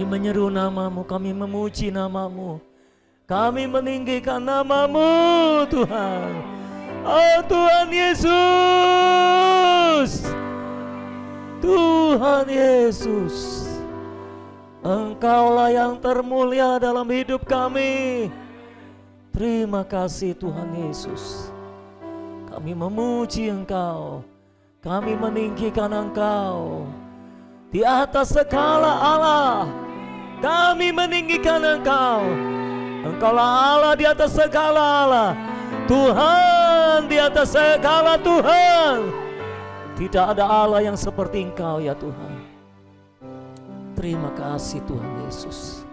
menyeru namamu, kami memuji namamu, kami meninggikan namamu Tuhan. Oh Tuhan Yesus, Tuhan Yesus, Engkaulah yang termulia dalam hidup kami. Terima kasih Tuhan Yesus. Kami memuji Engkau, kami meninggikan Engkau di atas segala Allah. Kami meninggikan Engkau. Engkaulah Allah di atas segala Allah, Tuhan di atas segala Tuhan. Tidak ada Allah yang seperti Engkau ya Tuhan. Terima kasih Tuhan Yesus.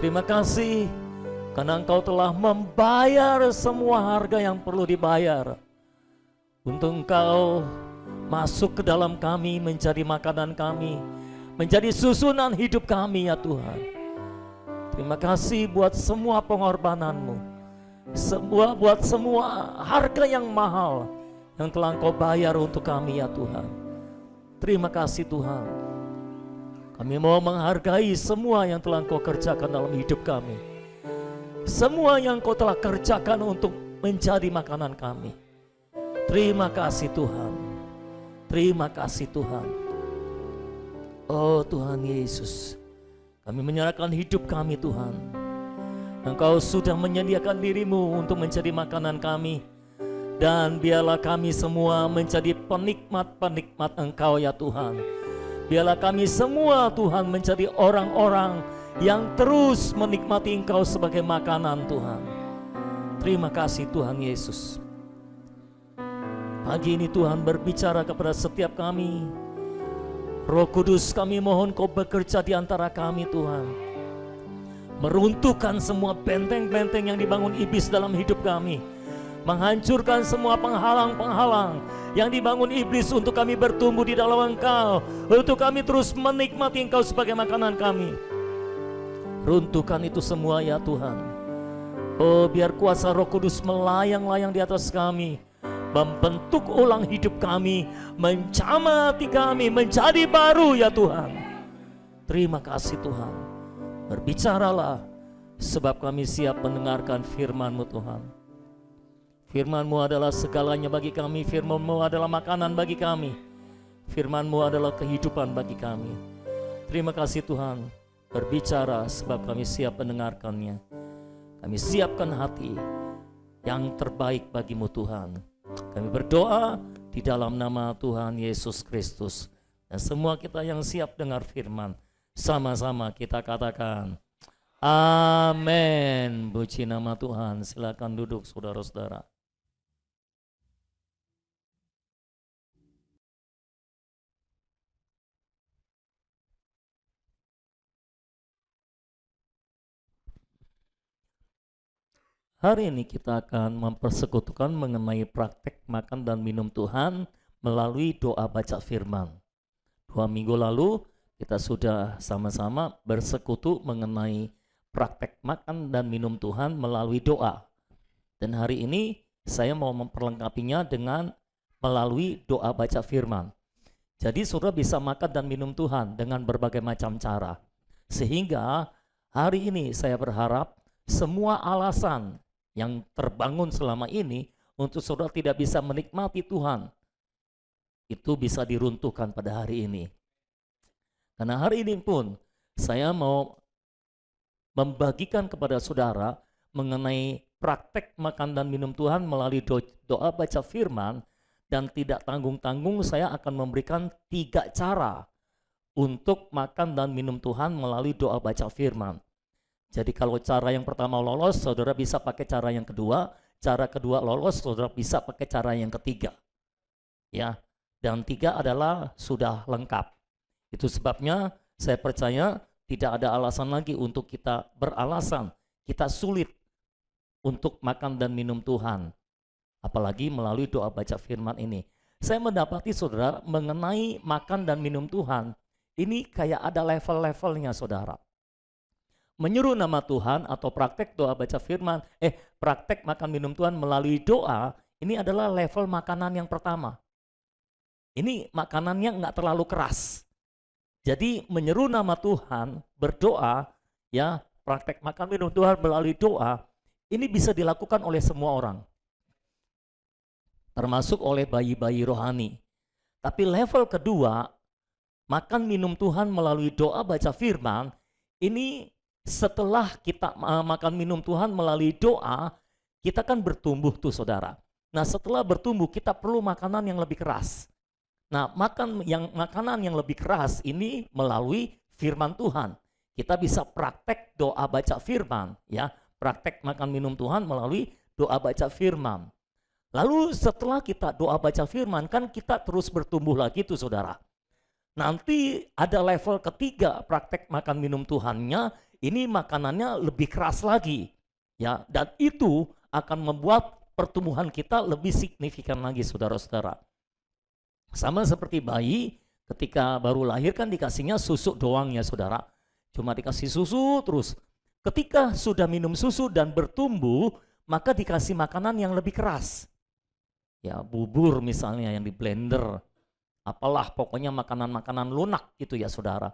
Terima kasih karena Engkau telah membayar semua harga yang perlu dibayar untuk Engkau masuk ke dalam kami, menjadi makanan kami, menjadi susunan hidup kami ya Tuhan. Terima kasih buat semua pengorbanan-Mu, buat semua harga yang mahal yang telah Engkau bayar untuk kami ya Tuhan. Terima kasih Tuhan. Kami mau menghargai semua yang telah Engkau kerjakan dalam hidup kami, semua yang Engkau telah kerjakan untuk menjadi makanan kami. Terima kasih Tuhan. Terima kasih Tuhan. Oh Tuhan Yesus, kami menyerahkan hidup kami Tuhan. Engkau sudah menyediakan dirimu untuk menjadi makanan kami. Dan biarlah kami semua menjadi penikmat-penikmat Engkau ya Tuhan. Biarlah kami semua Tuhan menjadi orang-orang yang terus menikmati Engkau sebagai makanan Tuhan. Terima kasih Tuhan Yesus. Pagi ini Tuhan berbicara kepada setiap kami. Roh Kudus, kami mohon Kau bekerja di antara kami Tuhan. Meruntuhkan semua benteng-benteng yang dibangun iblis dalam hidup kami. Menghancurkan semua penghalang-penghalang yang dibangun iblis untuk kami bertumbuh di dalam Engkau, untuk kami terus menikmati Engkau sebagai makanan kami. Runtuhkan itu semua ya Tuhan. Oh biar kuasa Roh Kudus melayang-layang di atas kami, membentuk ulang hidup kami, menjamati kami menjadi baru ya Tuhan. Terima kasih Tuhan. Berbicaralah, sebab kami siap mendengarkan firman-Mu Tuhan. Firman-Mu adalah segalanya bagi kami. Firman-Mu adalah makanan bagi kami. Firman-Mu adalah kehidupan bagi kami. Terima kasih Tuhan. Berbicara sebab kami siap mendengarkannya. Kami siapkan hati yang terbaik bagi-Mu Tuhan. Kami berdoa di dalam nama Tuhan Yesus Kristus. Dan semua kita yang siap dengar firman, sama-sama kita katakan amin. Puji nama Tuhan. Silakan duduk saudara-saudara. Hari ini kita akan mempersekutukan mengenai praktek makan dan minum Tuhan melalui doa baca firman. 2 minggu lalu kita sudah sama-sama bersekutu mengenai praktek makan dan minum Tuhan melalui doa. Dan hari ini saya mau memperlengkapinya dengan melalui doa baca firman. Jadi saudara bisa makan dan minum Tuhan dengan berbagai macam cara. Sehingga hari ini saya berharap semua alasan yang terbangun selama ini untuk saudara tidak bisa menikmati Tuhan, itu bisa diruntuhkan pada hari ini. Karena hari ini pun saya mau membagikan kepada saudara mengenai praktek makan dan minum Tuhan melalui doa baca firman. Dan tidak tanggung-tanggung saya akan memberikan 3 cara untuk makan dan minum Tuhan melalui doa baca firman. Jadi kalau cara yang pertama lolos, saudara bisa pakai cara yang kedua. Cara kedua lolos, saudara bisa pakai cara yang ketiga. Ya, dan 3 adalah sudah lengkap. Itu sebabnya saya percaya tidak ada alasan lagi untuk kita beralasan, kita sulit untuk makan dan minum Tuhan. Apalagi melalui doa baca firman ini. Saya mendapati saudara mengenai makan dan minum Tuhan, ini kayak ada level-levelnya saudara. Menyuruh nama Tuhan atau praktek doa baca firman, praktek makan minum Tuhan melalui doa, ini adalah level makanan yang pertama. Ini makanannya nggak terlalu keras. Jadi menyeru nama Tuhan, berdoa, ya, praktek makan minum Tuhan melalui doa, ini bisa dilakukan oleh semua orang. Termasuk oleh bayi-bayi rohani. Tapi level kedua, makan minum Tuhan melalui doa baca firman, ini setelah kita makan minum Tuhan melalui doa, kita kan bertumbuh tuh saudara. Nah setelah bertumbuh kita perlu makanan yang lebih keras. Nah makanan yang lebih keras ini melalui firman Tuhan. Kita bisa praktek doa baca firman, ya, praktek makan minum Tuhan melalui doa baca firman. Lalu setelah kita doa baca firman kan kita terus bertumbuh lagi tuh saudara. Nanti ada level ketiga praktek makan minum Tuhannya, ini makanannya lebih keras lagi, ya, dan itu akan membuat pertumbuhan kita lebih signifikan lagi saudara-saudara. Sama seperti bayi ketika baru lahir kan dikasihnya susu doang ya saudara. Cuma dikasih susu terus. Ketika sudah minum susu dan bertumbuh, maka dikasih makanan yang lebih keras. Ya, bubur misalnya yang di blender. Apalah pokoknya makanan-makanan lunak gitu ya saudara.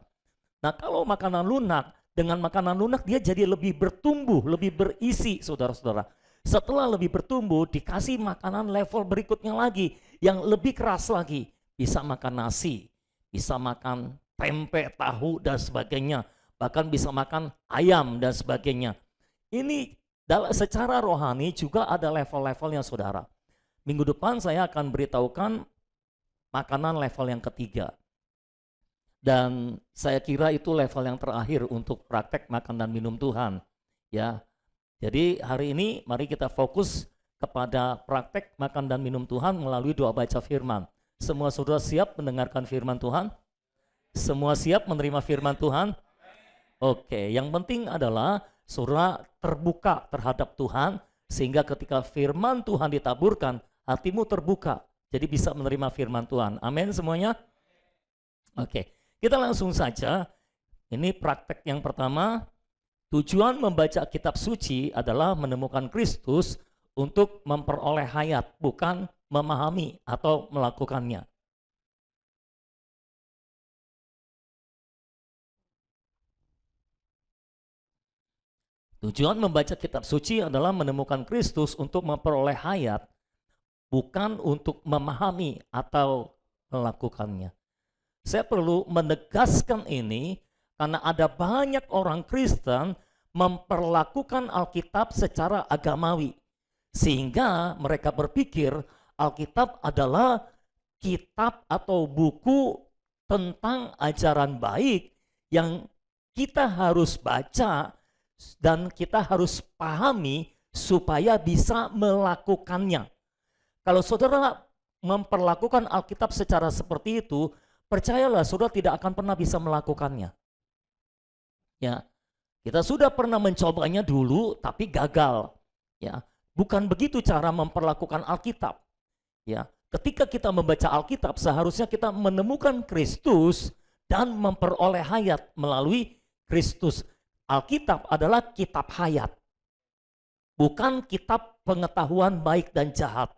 Nah kalau makanan lunak, dengan makanan lunak dia jadi lebih bertumbuh, lebih berisi saudara-saudara. Setelah lebih bertumbuh dikasih makanan level berikutnya lagi yang lebih keras lagi. Bisa makan nasi, bisa makan tempe, tahu dan sebagainya. Bahkan bisa makan ayam dan sebagainya. Ini secara rohani juga ada level-levelnya saudara. Minggu depan saya akan beritahukan makanan level yang ketiga. Dan saya kira itu level yang terakhir untuk praktek makan dan minum Tuhan. Ya, jadi hari ini mari kita fokus kepada praktek makan dan minum Tuhan melalui doa baca firman. Semua saudara siap mendengarkan firman Tuhan? Semua siap menerima firman Tuhan? Oke, yang penting adalah saudara terbuka terhadap Tuhan sehingga ketika firman Tuhan ditaburkan, hatimu terbuka. Jadi bisa menerima firman Tuhan. Amin semuanya? Oke, kita langsung saja. Ini praktek yang pertama. Tujuan membaca kitab suci adalah menemukan Kristus untuk memperoleh hayat, bukan memahami atau melakukannya. Tujuan membaca kitab suci adalah menemukan Kristus untuk memperoleh hayat, bukan untuk memahami atau melakukannya. Saya perlu menegaskan ini karena ada banyak orang Kristen memperlakukan Alkitab secara agamawi. Sehingga mereka berpikir Alkitab adalah kitab atau buku tentang ajaran baik yang kita harus baca dan kita harus pahami supaya bisa melakukannya. Kalau saudara memperlakukan Alkitab secara seperti itu, percayalah saudara tidak akan pernah bisa melakukannya. Ya, kita sudah pernah mencobanya dulu tapi gagal. Ya, bukan begitu cara memperlakukan Alkitab. Ya, ketika kita membaca Alkitab seharusnya kita menemukan Kristus dan memperoleh hayat melalui Kristus. Alkitab adalah kitab hayat. Bukan kitab pengetahuan baik dan jahat.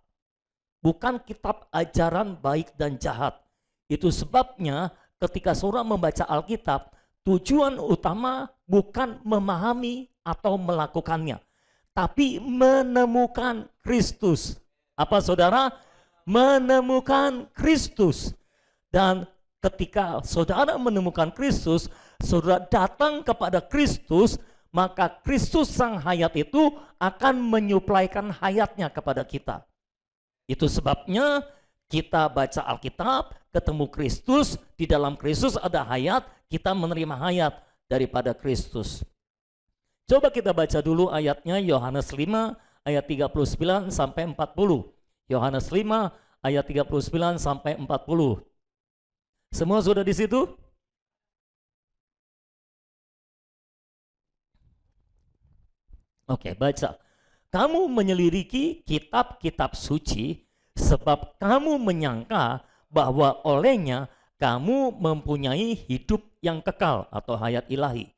Bukan kitab ajaran baik dan jahat. Itu sebabnya ketika saudara membaca Alkitab, tujuan utama bukan memahami atau melakukannya, tapi menemukan Kristus. Apa saudara? Menemukan Kristus. Dan ketika saudara menemukan Kristus, saudara datang kepada Kristus, maka Kristus sang hayat itu akan menyuplaikan hayatnya kepada kita. Itu sebabnya kita baca Alkitab, ketemu Kristus, di dalam Kristus ada hayat, kita menerima hayat daripada Kristus. Coba kita baca dulu ayatnya, Yohanes 5 ayat 39 sampai 40. Yohanes 5 ayat 39 sampai 40. Semua sudah di situ? Oke, baca. Kamu menyelidiki kitab-kitab suci sebab kamu menyangka bahwa olehnya kamu mempunyai hidup yang kekal atau hayat ilahi.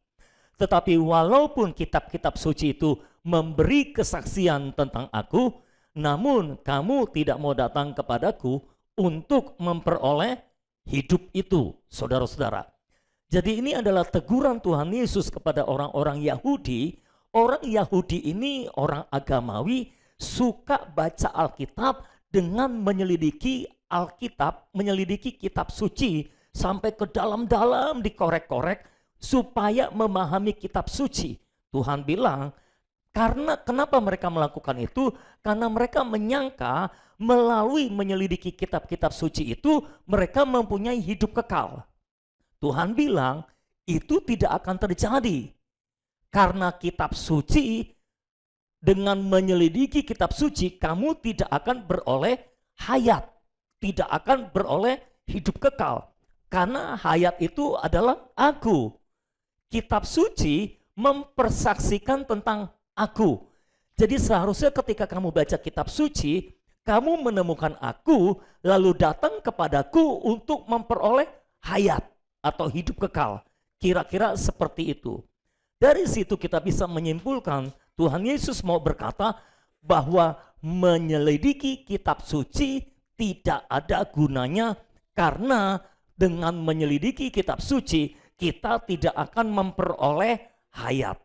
Tetapi walaupun kitab-kitab suci itu memberi kesaksian tentang aku, namun kamu tidak mau datang kepadaku untuk memperoleh hidup itu, saudara-saudara. Jadi ini adalah teguran Tuhan Yesus kepada orang-orang Yahudi. Orang Yahudi ini orang agamawi, suka baca Alkitab dengan menyelidiki Alkitab, menyelidiki kitab suci sampai ke dalam-dalam dikorek-korek supaya memahami kitab suci. Tuhan bilang, karena kenapa mereka melakukan itu? Karena mereka menyangka melalui menyelidiki kitab-kitab suci itu mereka mempunyai hidup kekal. Tuhan bilang itu tidak akan terjadi. Karena kitab suci, dengan menyelidiki kitab suci kamu tidak akan beroleh hayat, tidak akan beroleh hidup kekal. Karena hayat itu adalah aku. Kitab suci mempersaksikan tentang aku. Jadi seharusnya ketika kamu baca kitab suci, kamu menemukan aku lalu datang kepadaku untuk memperoleh hayat atau hidup kekal. Kira-kira seperti itu. Dari situ kita bisa menyimpulkan Tuhan Yesus mau berkata bahwa menyelidiki kitab suci tidak ada gunanya, karena dengan menyelidiki kitab suci kita tidak akan memperoleh hayat.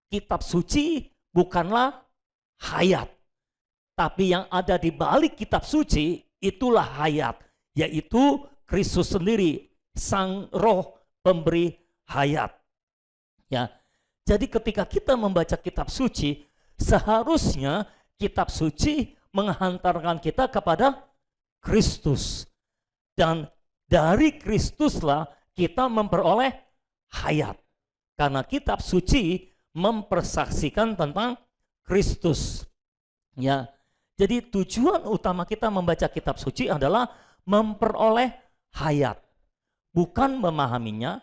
Kitab suci bukanlah hayat, tapi yang ada di balik kitab suci itulah hayat, yaitu Kristus sendiri, Sang Roh pemberi hayat. Ya, jadi ketika kita membaca kitab suci, seharusnya kitab suci menghantarkan kita kepada Kristus. Dan dari Kristuslah kita memperoleh hayat. Karena kitab suci mempersaksikan tentang Kristus. Ya, jadi tujuan utama kita membaca kitab suci adalah memperoleh hayat. Bukan memahaminya,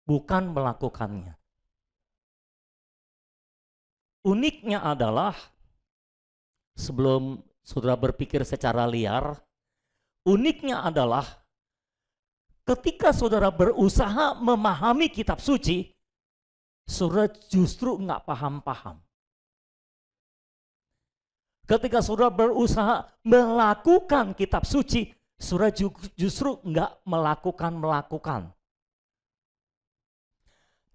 bukan melakukannya. Uniknya adalah, sebelum saudara berpikir secara liar, uniknya adalah ketika saudara berusaha memahami kitab suci, saudara justru nggak paham-paham. Ketika saudara berusaha melakukan kitab suci, saudara justru nggak melakukan.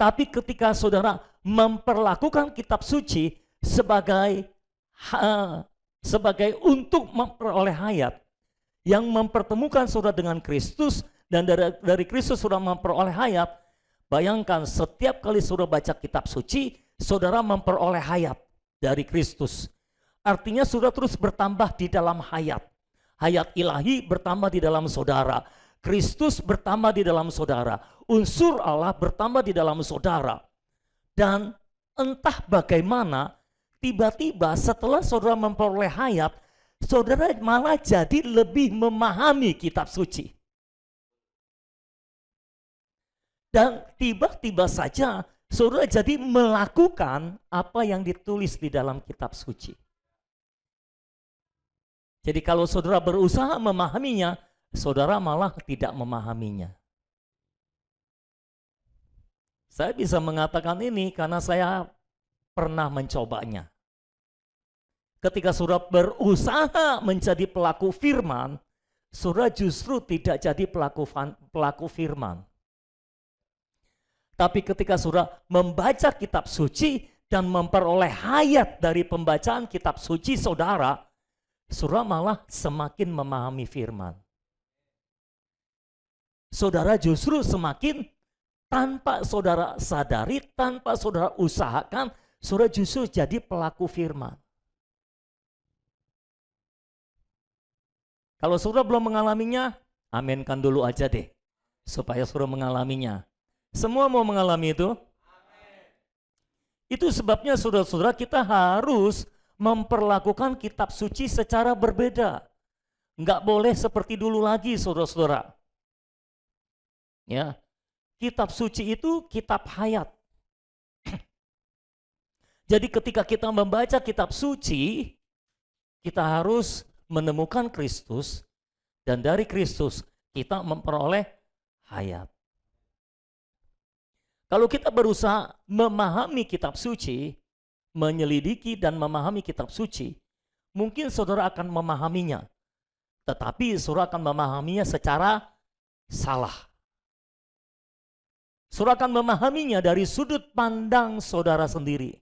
Tapi ketika saudara memperlakukan kitab suci sebagai untuk memperoleh hayat, yang mempertemukan saudara dengan Kristus, dan dari Kristus saudara memperoleh hayat, bayangkan setiap kali saudara baca kitab suci, saudara memperoleh hayat dari Kristus. Artinya saudara terus bertambah di dalam hayat. Hayat ilahi bertambah di dalam saudara. Kristus bertambah di dalam saudara. Unsur Allah bertambah di dalam saudara. Dan entah bagaimana, tiba-tiba setelah saudara memperoleh hayat, saudara malah jadi lebih memahami kitab suci. Dan tiba-tiba saja saudara jadi melakukan apa yang ditulis di dalam kitab suci. Jadi kalau saudara berusaha memahaminya, saudara malah tidak memahaminya. Saya bisa mengatakan ini karena saya pernah mencobanya. Ketika saudara berusaha menjadi pelaku firman, saudara justru tidak jadi pelaku firman. Tapi ketika saudara membaca kitab suci dan memperoleh hayat dari pembacaan kitab suci saudara, saudara malah semakin memahami firman. Saudara justru semakin, tanpa saudara sadari, tanpa saudara usahakan, saudara justru jadi pelaku firman. Kalau saudara belum mengalaminya, aminkan dulu aja deh, supaya saudara mengalaminya. Semua mau mengalami itu? Amen. Itu sebabnya saudara-saudara kita harus memperlakukan kitab suci secara berbeda. Enggak boleh seperti dulu lagi, saudara-saudara. Ya, kitab suci itu kitab hayat. Jadi ketika kita membaca kitab suci, kita harus menemukan Kristus, dan dari Kristus kita memperoleh hayat. Kalau kita berusaha memahami kitab suci, menyelidiki dan memahami kitab suci, mungkin saudara akan memahaminya, tetapi saudara akan memahaminya secara salah. Saudara akan memahaminya dari sudut pandang saudara sendiri.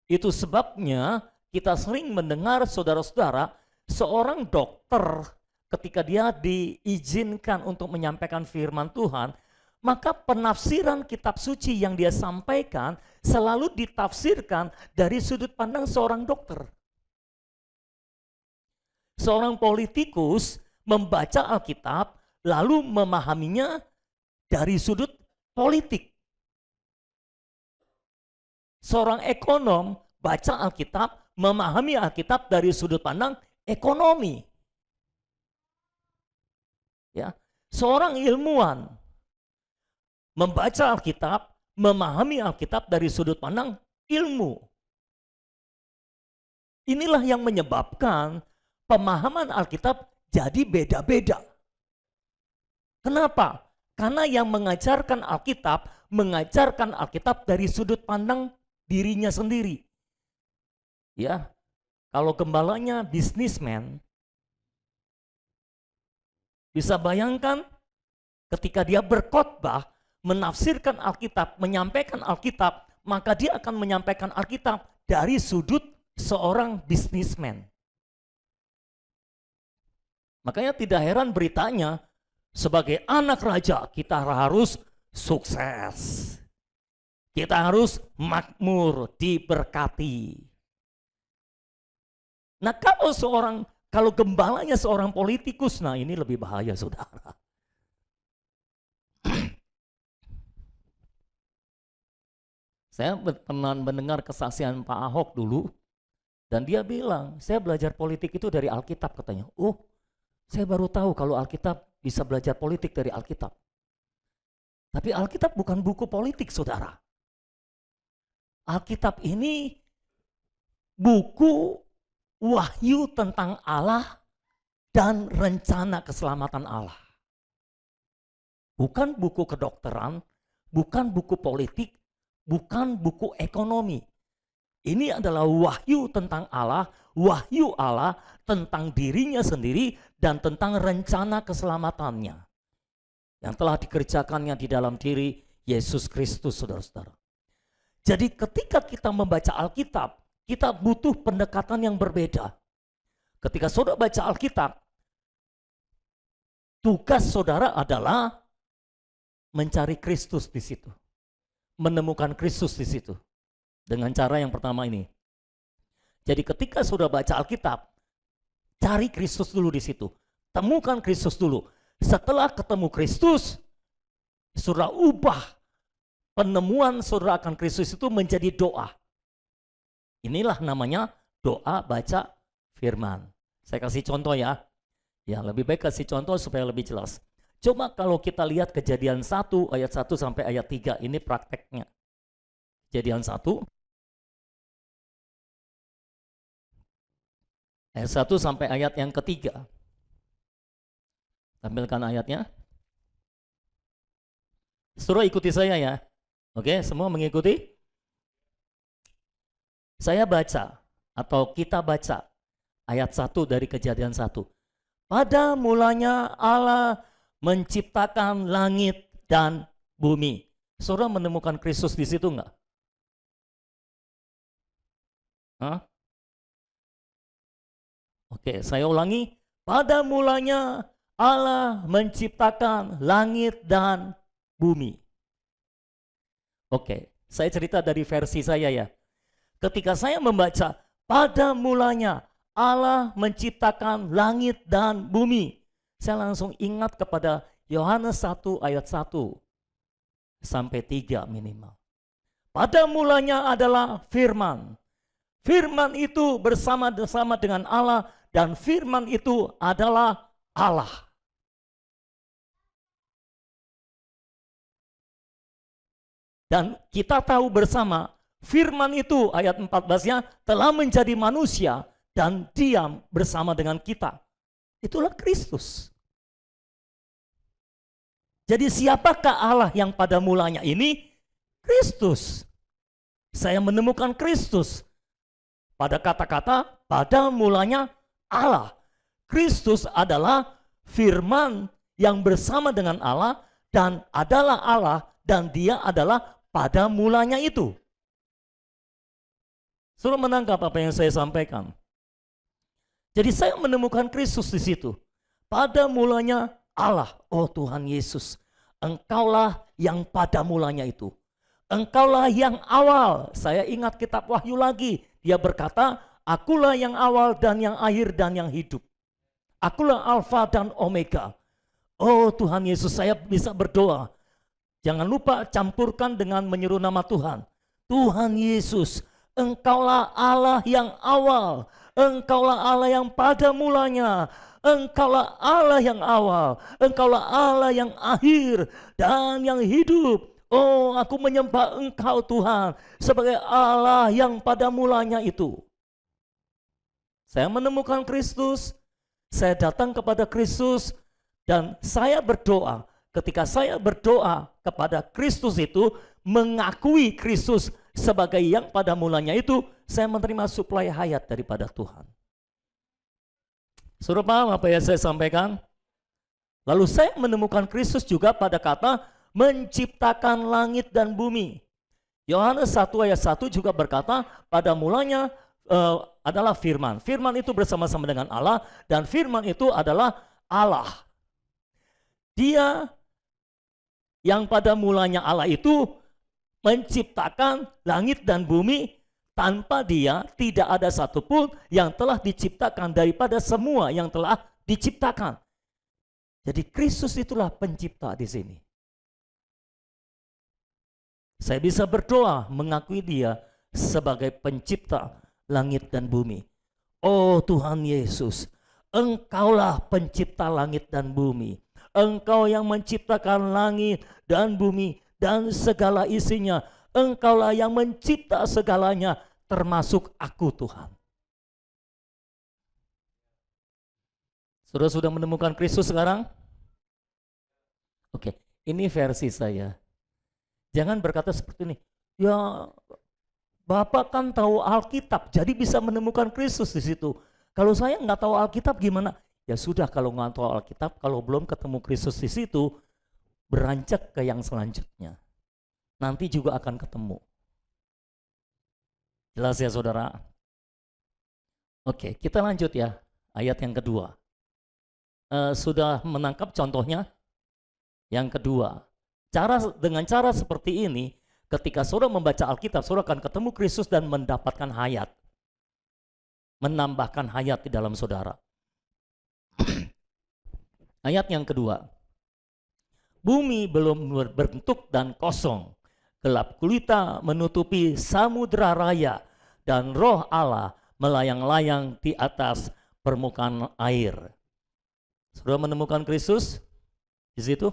Itu sebabnya kita sering mendengar saudara-saudara, seorang dokter ketika dia diizinkan untuk menyampaikan firman Tuhan, maka penafsiran kitab suci yang dia sampaikan selalu ditafsirkan dari sudut pandang seorang dokter. Seorang politikus membaca Alkitab lalu memahaminya dari sudut politik. Seorang ekonom baca Alkitab, memahami Alkitab dari sudut pandang ekonomi. Ya, seorang ilmuwan membaca Alkitab, memahami Alkitab dari sudut pandang ilmu. Inilah yang menyebabkan pemahaman Alkitab jadi beda-beda. Kenapa? Karena yang mengajarkan Alkitab dari sudut pandang dirinya sendiri. Ya, kalau gembalanya bisnismen, bisa bayangkan ketika dia berkhotbah, menafsirkan Alkitab, menyampaikan Alkitab, maka dia akan menyampaikan Alkitab dari sudut seorang bisnismen. Makanya tidak heran beritanya, sebagai anak raja kita harus sukses. Kita harus makmur, diberkati. Nah, kalau gembalanya seorang politikus, nah ini lebih bahaya, saudara. Saya pernah mendengar kesaksian Pak Ahok dulu, dan dia bilang, saya belajar politik itu dari Alkitab katanya. Oh, saya baru tahu kalau Alkitab bisa belajar politik dari Alkitab. Tapi Alkitab bukan buku politik, saudara. Alkitab ini buku wahyu tentang Allah dan rencana keselamatan Allah. Bukan buku kedokteran, bukan buku politik, bukan buku ekonomi. Ini adalah wahyu tentang Allah, wahyu Allah tentang dirinya sendiri dan tentang rencana keselamatannya yang telah dikerjakannya di dalam diri Yesus Kristus, saudara-saudara. Jadi ketika kita membaca Alkitab, kita butuh pendekatan yang berbeda. Ketika saudara baca Alkitab, tugas saudara adalah mencari Kristus di situ. Menemukan Kristus di situ. Dengan cara yang pertama ini. Jadi ketika saudara baca Alkitab, cari Kristus dulu di situ. Temukan Kristus dulu. Setelah ketemu Kristus, saudara ubah penemuan saudara akan Kristus itu menjadi doa. Inilah namanya doa baca firman. Saya kasih contoh ya. Ya, lebih baik kasih contoh supaya lebih jelas. Coba kalau kita lihat Kejadian 1 ayat 1 sampai ayat 3, ini prakteknya. Kejadian 1 ayat 1 sampai ayat yang ketiga. Tampilkan ayatnya. Saudara ikuti saya ya. Oke, semua mengikuti? Saya baca atau kita baca ayat 1 dari Kejadian 1. Pada mulanya Allah menciptakan langit dan bumi. Saudara menemukan Kristus di situ enggak? Hah? Oke, saya ulangi. Pada mulanya Allah menciptakan langit dan bumi. Oke, saya cerita dari versi saya ya. Ketika saya membaca, pada mulanya Allah menciptakan langit dan bumi, saya langsung ingat kepada Yohanes 1 ayat 1 sampai 3 minimal. Pada mulanya adalah firman. Firman itu bersama-sama dengan Allah dan firman itu adalah Allah. Dan kita tahu bersama, firman itu ayat 14-nya telah menjadi manusia dan diam bersama dengan kita. Itulah Kristus. Jadi siapakah Allah yang pada mulanya ini? Kristus. Saya menemukan Kristus. Pada kata-kata, pada mulanya Allah. Kristus adalah firman yang bersama dengan Allah dan adalah Allah, dan dia adalah pada mulanya itu. Suruh menangkap apa yang saya sampaikan. Jadi saya menemukan Kristus di situ. Pada mulanya Allah, oh Tuhan Yesus, Engkaulah yang pada mulanya itu. Engkaulah yang awal. Saya ingat kitab Wahyu lagi. Dia berkata, akulah yang awal dan yang akhir dan yang hidup. Akulah Alfa dan Omega. Oh Tuhan Yesus, saya bisa berdoa. Jangan lupa campurkan dengan menyeru nama Tuhan. Tuhan Yesus, Engkaulah Allah yang awal. Engkaulah Allah yang pada mulanya. Engkaulah Allah yang awal. Engkaulah Allah yang akhir dan yang hidup. Oh, aku menyembah Engkau Tuhan sebagai Allah yang pada mulanya itu. Saya menemukan Kristus. Saya datang kepada Kristus dan saya berdoa. Ketika saya berdoa kepada Kristus itu, mengakui Kristus sebagai yang pada mulanya itu, saya menerima suplai hayat daripada Tuhan. Suruh paham apa yang saya sampaikan? Lalu saya menemukan Kristus juga pada kata menciptakan langit dan bumi. Yohanes 1 ayat 1 juga berkata, pada mulanya adalah firman. Firman itu bersama-sama dengan Allah, dan firman itu adalah Allah. Dia yang pada mulanya Allah itu menciptakan langit dan bumi. Tanpa dia tidak ada satupun yang telah diciptakan daripada semua yang telah diciptakan. Jadi Kristus itulah pencipta di sini. Saya bisa berdoa mengakui dia sebagai pencipta langit dan bumi. Oh Tuhan Yesus, Engkaulah pencipta langit dan bumi. Engkau yang menciptakan langit dan bumi dan segala isinya. Engkaulah yang mencipta segalanya, termasuk aku Tuhan. Sudah menemukan Kristus sekarang? Oke, ini versi saya. Jangan berkata seperti ini, ya Bapak kan tahu Alkitab, jadi bisa menemukan Kristus di situ. Kalau saya nggak tahu Alkitab gimana? Ya sudah, kalau nggak tahu Alkitab, kalau belum ketemu Kristus di situ, beranjak ke yang selanjutnya. Nanti juga akan ketemu. Jelas ya saudara? Oke, kita lanjut ya. Ayat yang kedua. Sudah menangkap contohnya? Yang kedua. Dengan cara seperti ini, ketika saudara membaca Alkitab, saudara akan ketemu Kristus dan mendapatkan hayat. Menambahkan hayat di dalam saudara. Ayat yang kedua. Bumi belum berbentuk dan kosong. Gelap gulita menutupi samudra raya dan roh Allah melayang-layang di atas permukaan air. Sudah menemukan Kristus di situ?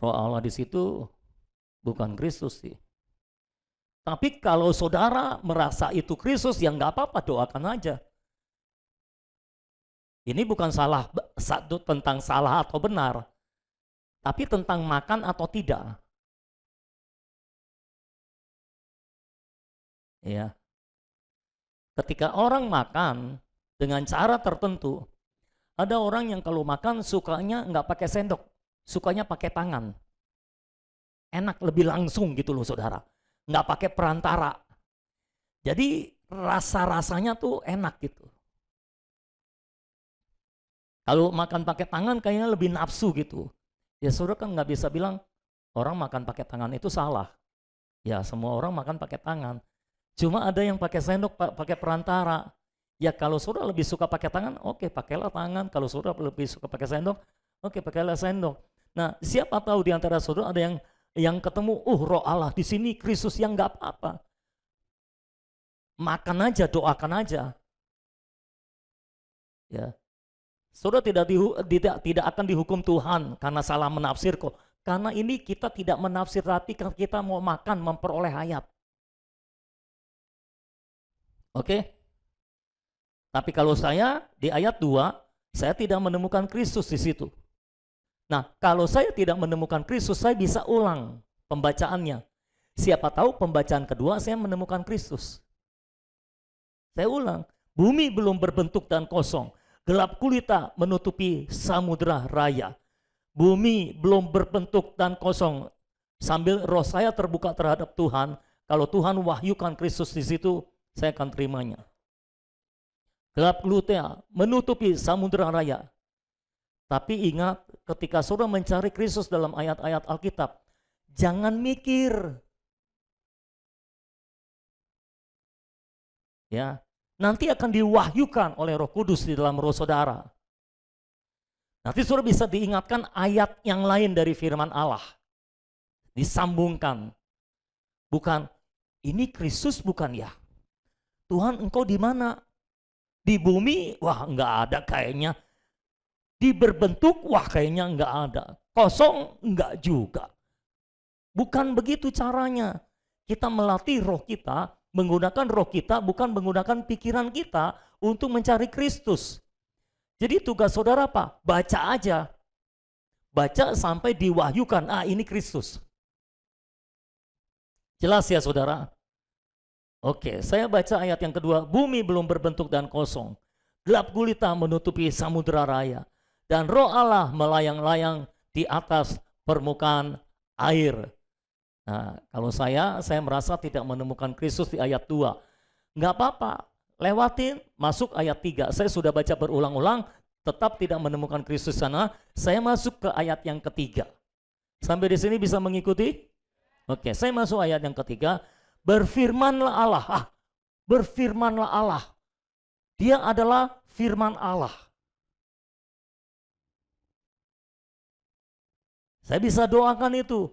Roh Allah di situ bukan Kristus sih. Tapi kalau saudara merasa itu Kristus, ya nggak apa-apa, doakan aja. Ini bukan tentang salah atau benar, tapi tentang makan atau tidak. Ya. Ketika orang makan dengan cara tertentu, ada orang yang kalau makan sukanya nggak pakai sendok, sukanya pakai tangan. Enak, lebih langsung gitu loh saudara. Nggak pakai perantara. Jadi rasa-rasanya tuh enak gitu. Kalau makan pakai tangan kayaknya lebih nafsu gitu. Ya saudara kan nggak bisa bilang orang makan pakai tangan itu salah. Ya semua orang makan pakai tangan. Cuma ada yang pakai sendok, pakai perantara. Ya kalau saudara lebih suka pakai tangan, oke pakailah tangan. Kalau saudara lebih suka pakai sendok, oke pakailah sendok. Nah siapa tahu di antara saudara ada yang ketemu, roh Allah di sini, Kristus yang nggak apa-apa. Makan aja, doakan aja. Ya, saudara tidak akan dihukum Tuhan karena salah menafsir kok. Karena ini kita tidak menafsir, tapi kita mau makan, memperoleh hayat. Oke? Tapi kalau saya di ayat 2, saya tidak menemukan Kristus di situ. Nah, kalau saya tidak menemukan Kristus, saya bisa ulang pembacaannya. Siapa tahu pembacaan kedua saya menemukan Kristus. Saya ulang, bumi belum berbentuk dan kosong. Gelap gulita menutupi samudera raya. Bumi belum berbentuk dan kosong. Sambil roh saya terbuka terhadap Tuhan, kalau Tuhan wahyukan Kristus di situ, saya akan terimanya. Gelap gulita menutupi samudera raya. Tapi ingat, ketika saudara mencari Kristus dalam ayat-ayat Alkitab, jangan mikir. Ya, nanti akan diwahyukan oleh Roh Kudus di dalam roh saudara. Nanti saudara bisa diingatkan ayat yang lain dari firman Allah. Disambungkan. Bukan, ini Kristus bukan ya? Tuhan, engkau di mana? Di bumi? Wah, enggak ada kayaknya. Di berbentuk? Wah, kayaknya enggak ada. Kosong? Enggak juga. Bukan begitu caranya. Kita melatih roh kita, menggunakan roh kita, bukan menggunakan pikiran kita untuk mencari Kristus. Jadi tugas saudara apa? Baca aja. Baca sampai diwahyukan, ini Kristus. Jelas ya saudara? Oke, saya baca ayat yang kedua. Bumi belum berbentuk dan kosong. Gelap gulita menutupi samudera raya. Dan roh Allah melayang-layang di atas permukaan air. Nah, kalau saya merasa tidak menemukan Kristus di ayat 2. Enggak apa-apa, lewatin, masuk ayat 3. Saya sudah baca berulang-ulang, tetap tidak menemukan Kristus sana. Saya masuk ke ayat yang ketiga. Sampai di sini bisa mengikuti? Oke, saya masuk ayat yang ketiga. Berfirmanlah Allah. Berfirmanlah Allah. Dia adalah firman Allah. Saya bisa doakan itu.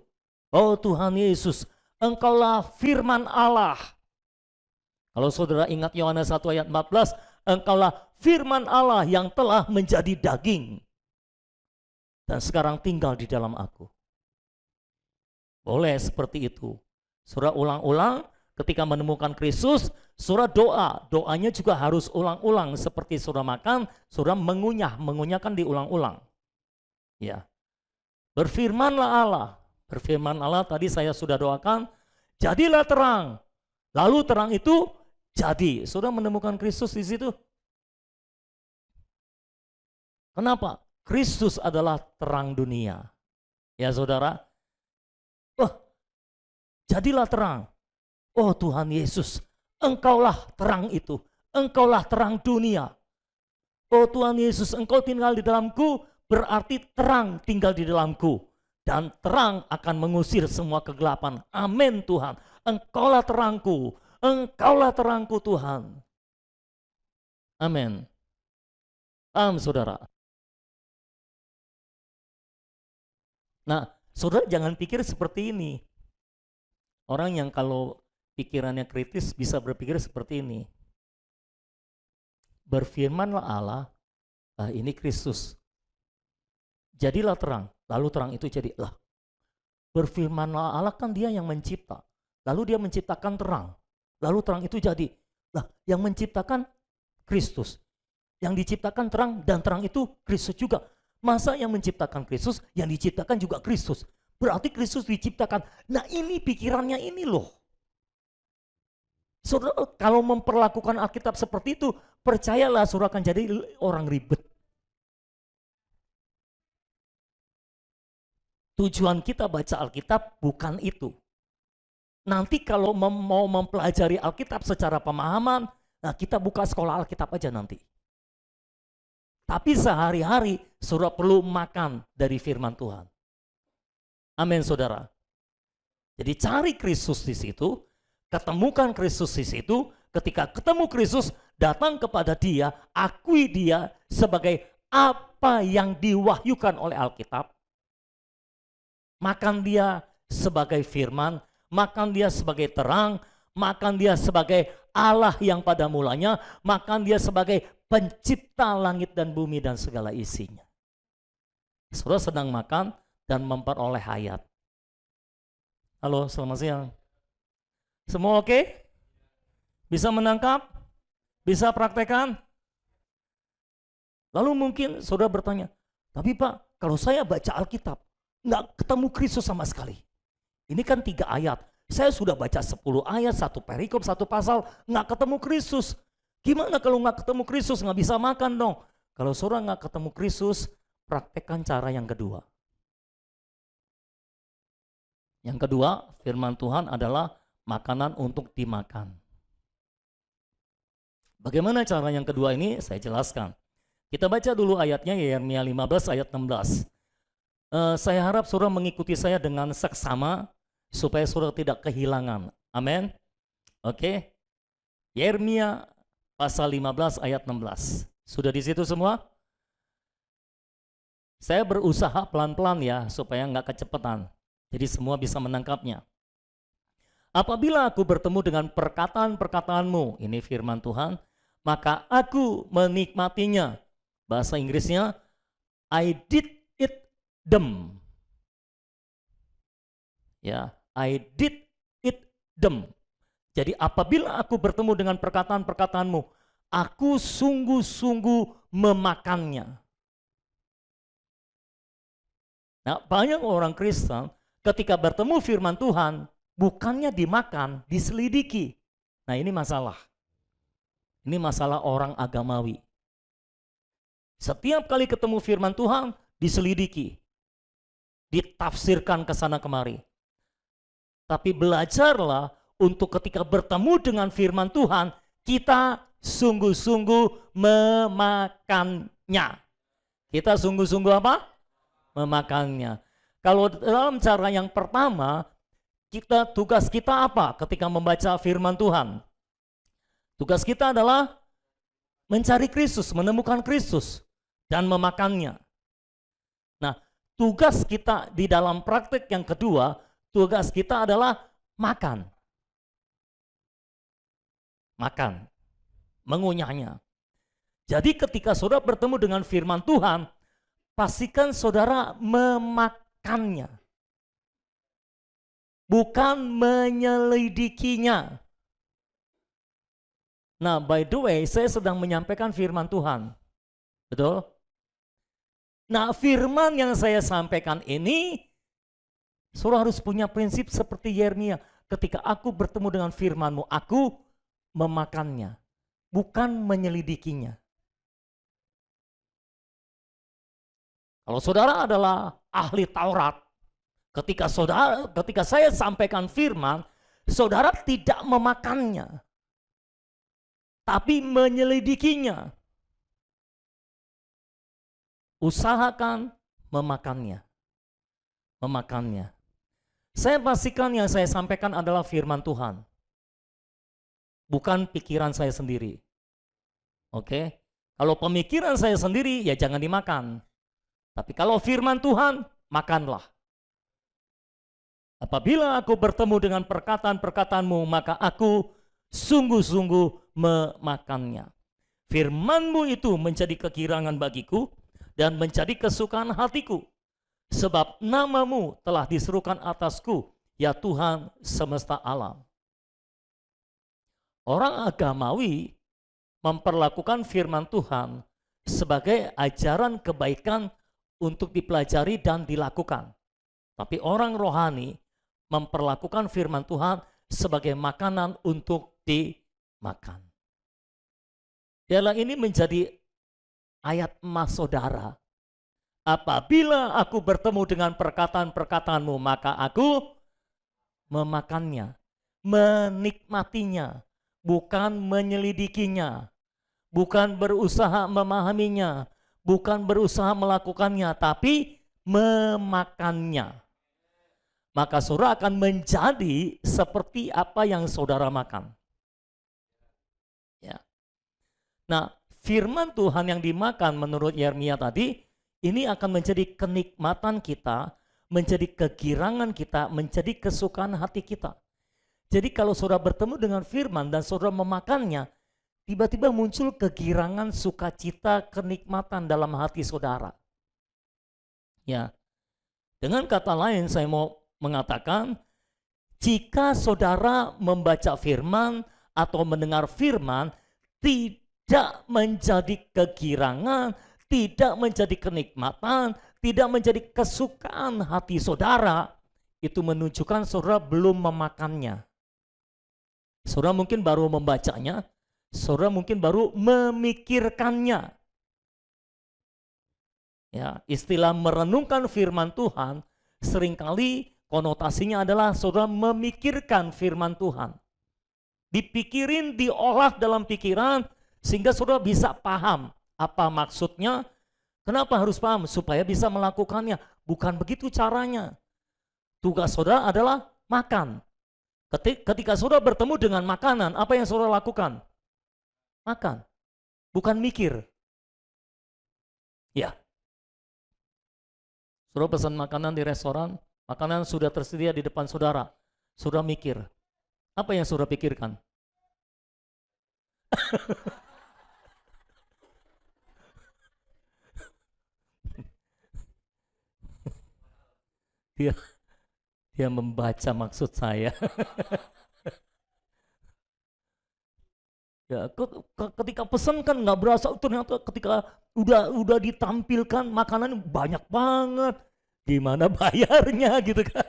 Oh Tuhan Yesus, Engkaulah firman Allah. Kalau saudara ingat Yohanes 1 ayat 14, Engkaulah firman Allah yang telah menjadi daging dan sekarang tinggal di dalam aku. Boleh seperti itu. Saudara ulang-ulang ketika menemukan Kristus, saudara doanya juga harus ulang-ulang seperti saudara makan, saudara mengunyahkan diulang-ulang. Ya. Berfirmanlah Allah. Berfirman Allah tadi saya sudah doakan, jadilah terang. Lalu terang itu jadi. Saudara menemukan Kristus di situ. Kenapa? Kristus adalah terang dunia. Ya saudara. Oh, jadilah terang. Oh Tuhan Yesus, Engkaulah terang itu. Engkaulah terang dunia. Oh Tuhan Yesus, Engkau tinggal di dalamku, berarti terang tinggal di dalamku. Dan terang akan mengusir semua kegelapan. Amin Tuhan. Engkaulah terangku. Engkaulah terangku Tuhan. Amin. Saudara. Nah, saudara jangan pikir seperti ini. Orang yang kalau pikirannya kritis bisa berpikir seperti ini. Berfirmanlah Allah, ini Kristus. Jadilah terang, lalu terang itu jadilah. Berfirmanlah Allah kan dia yang mencipta. Lalu dia menciptakan terang. Lalu terang itu jadi. Lah, yang menciptakan Kristus. Yang diciptakan terang dan terang itu Kristus juga. Masa yang menciptakan Kristus, yang diciptakan juga Kristus. Berarti Kristus diciptakan. Nah ini pikirannya ini loh. Saudara kalau memperlakukan Alkitab seperti itu, percayalah saudara akan jadi orang ribet. Tujuan kita baca Alkitab bukan itu. Nanti kalau mau mempelajari Alkitab secara pemahaman, nah kita buka sekolah Alkitab aja nanti. Tapi sehari-hari saudara perlu makan dari firman Tuhan. Amin saudara. Jadi cari Kristus di situ, ketemukan Kristus di situ, ketika ketemu Kristus, datang kepada dia, akui dia sebagai apa yang diwahyukan oleh Alkitab. Makan dia sebagai firman, makan dia sebagai terang, makan dia sebagai Allah yang pada mulanya, makan dia sebagai pencipta langit dan bumi dan segala isinya. Saudara sedang makan dan memperoleh hayat. Halo, selamat siang. Semua oke? Bisa menangkap? Bisa praktekkan? Lalu mungkin saudara bertanya, tapi Pak, kalau saya baca Alkitab, nggak ketemu Kristus sama sekali. Ini kan 3 ayat. Saya sudah baca 10 ayat, satu perikop, satu pasal, nggak ketemu Kristus. Gimana kalau nggak ketemu Kristus, nggak bisa makan dong. Kalau saudara nggak ketemu Kristus, praktekkan cara yang kedua. Yang kedua, firman Tuhan adalah makanan untuk dimakan. Bagaimana cara yang kedua ini? Saya jelaskan. Kita baca dulu ayatnya, Yeremia 15 ayat 16. Saya harap saudara mengikuti saya dengan seksama, supaya saudara tidak kehilangan. Amin. Oke. Yeremia pasal 15 ayat 16. Sudah di situ semua? Saya berusaha pelan-pelan ya, supaya nggak kecepatan. Jadi semua bisa menangkapnya. Apabila aku bertemu dengan perkataan-perkataanmu, ini firman Tuhan, maka aku menikmatinya. Bahasa Inggrisnya, I did eat them. Ya, I did eat them. Jadi apabila aku bertemu dengan perkataan-perkataanmu, aku sungguh-sungguh memakannya. Nah, banyak orang Kristen ketika bertemu firman Tuhan, bukannya dimakan, diselidiki. Nah, ini masalah. Ini masalah orang agamawi. Setiap kali ketemu firman Tuhan, diselidiki. Ditafsirkan ke sana kemari. Tapi belajarlah untuk ketika bertemu dengan firman Tuhan, kita sungguh-sungguh memakannya. Kita sungguh-sungguh apa? Memakannya. Kalau dalam cara yang pertama, tugas kita apa ketika membaca firman Tuhan? Tugas kita adalah mencari Kristus, menemukan Kristus, dan memakannya. Nah, tugas kita di dalam praktik yang kedua, tugas kita adalah makan. Makan, mengunyahnya. Jadi ketika saudara bertemu dengan firman Tuhan, pastikan saudara memakannya. Bukan menyelidikinya. Nah, by the way, saya sedang menyampaikan firman Tuhan. Betul? Nah, firman yang saya sampaikan ini, saudara harus punya prinsip seperti Yeremia. Ketika aku bertemu dengan firman-Mu, aku memakannya, bukan menyelidikinya. Kalau saudara adalah ahli Taurat, ketika saya sampaikan firman, saudara tidak memakannya, tapi menyelidikinya. Usahakan memakannya. Memakannya. Saya pastikan yang saya sampaikan adalah firman Tuhan. Bukan pikiran saya sendiri. Oke? Kalau pemikiran saya sendiri, ya jangan dimakan. Tapi kalau firman Tuhan, makanlah. Apabila aku bertemu dengan perkataan-perkataanmu, maka aku sungguh-sungguh memakannya. Firman-Mu itu menjadi kegirangan bagiku dan menjadi kesukaan hatiku. Sebab nama-Mu telah diserukan atasku, ya Tuhan semesta alam. Orang agamawi memperlakukan firman Tuhan sebagai ajaran kebaikan untuk dipelajari dan dilakukan. Tapi orang rohani memperlakukan firman Tuhan sebagai makanan untuk dimakan. Dalam ini menjadi ayat emas saudara. Apabila aku bertemu dengan perkataan-perkataanmu, maka aku memakannya, menikmatinya, bukan menyelidikinya, bukan berusaha memahaminya, bukan berusaha melakukannya, tapi memakannya. Maka saudara akan menjadi seperti apa yang saudara makan. Ya. Nah, firman Tuhan yang dimakan menurut Yeremia tadi, ini akan menjadi kenikmatan kita, menjadi kegirangan kita, menjadi kesukaan hati kita. Jadi kalau saudara bertemu dengan firman dan saudara memakannya, tiba-tiba muncul kegirangan, sukacita, kenikmatan dalam hati saudara. Ya. Dengan kata lain saya mau mengatakan, jika saudara membaca firman atau mendengar firman, tidak menjadi kegirangan, tidak menjadi kenikmatan, tidak menjadi kesukaan hati saudara, itu menunjukkan saudara belum memakannya. Saudara mungkin baru membacanya, saudara mungkin baru memikirkannya. Ya, istilah merenungkan firman Tuhan seringkali konotasinya adalah saudara memikirkan firman Tuhan. Dipikirin, diolah dalam pikiran sehingga saudara bisa paham apa maksudnya. Kenapa harus paham? Supaya bisa melakukannya. Bukan begitu caranya. Tugas saudara adalah makan. Ketika saudara bertemu dengan makanan, apa yang saudara lakukan? Makan. Bukan mikir. Ya. Saudara pesan makanan di restoran, makanan sudah tersedia di depan saudara. Saudara mikir. Apa yang saudara pikirkan? Dia membaca maksud saya. Ya, ketika pesan kan nggak berasa, ternyata ketika udah ditampilkan makanan banyak banget. Gimana bayarnya gitu kan?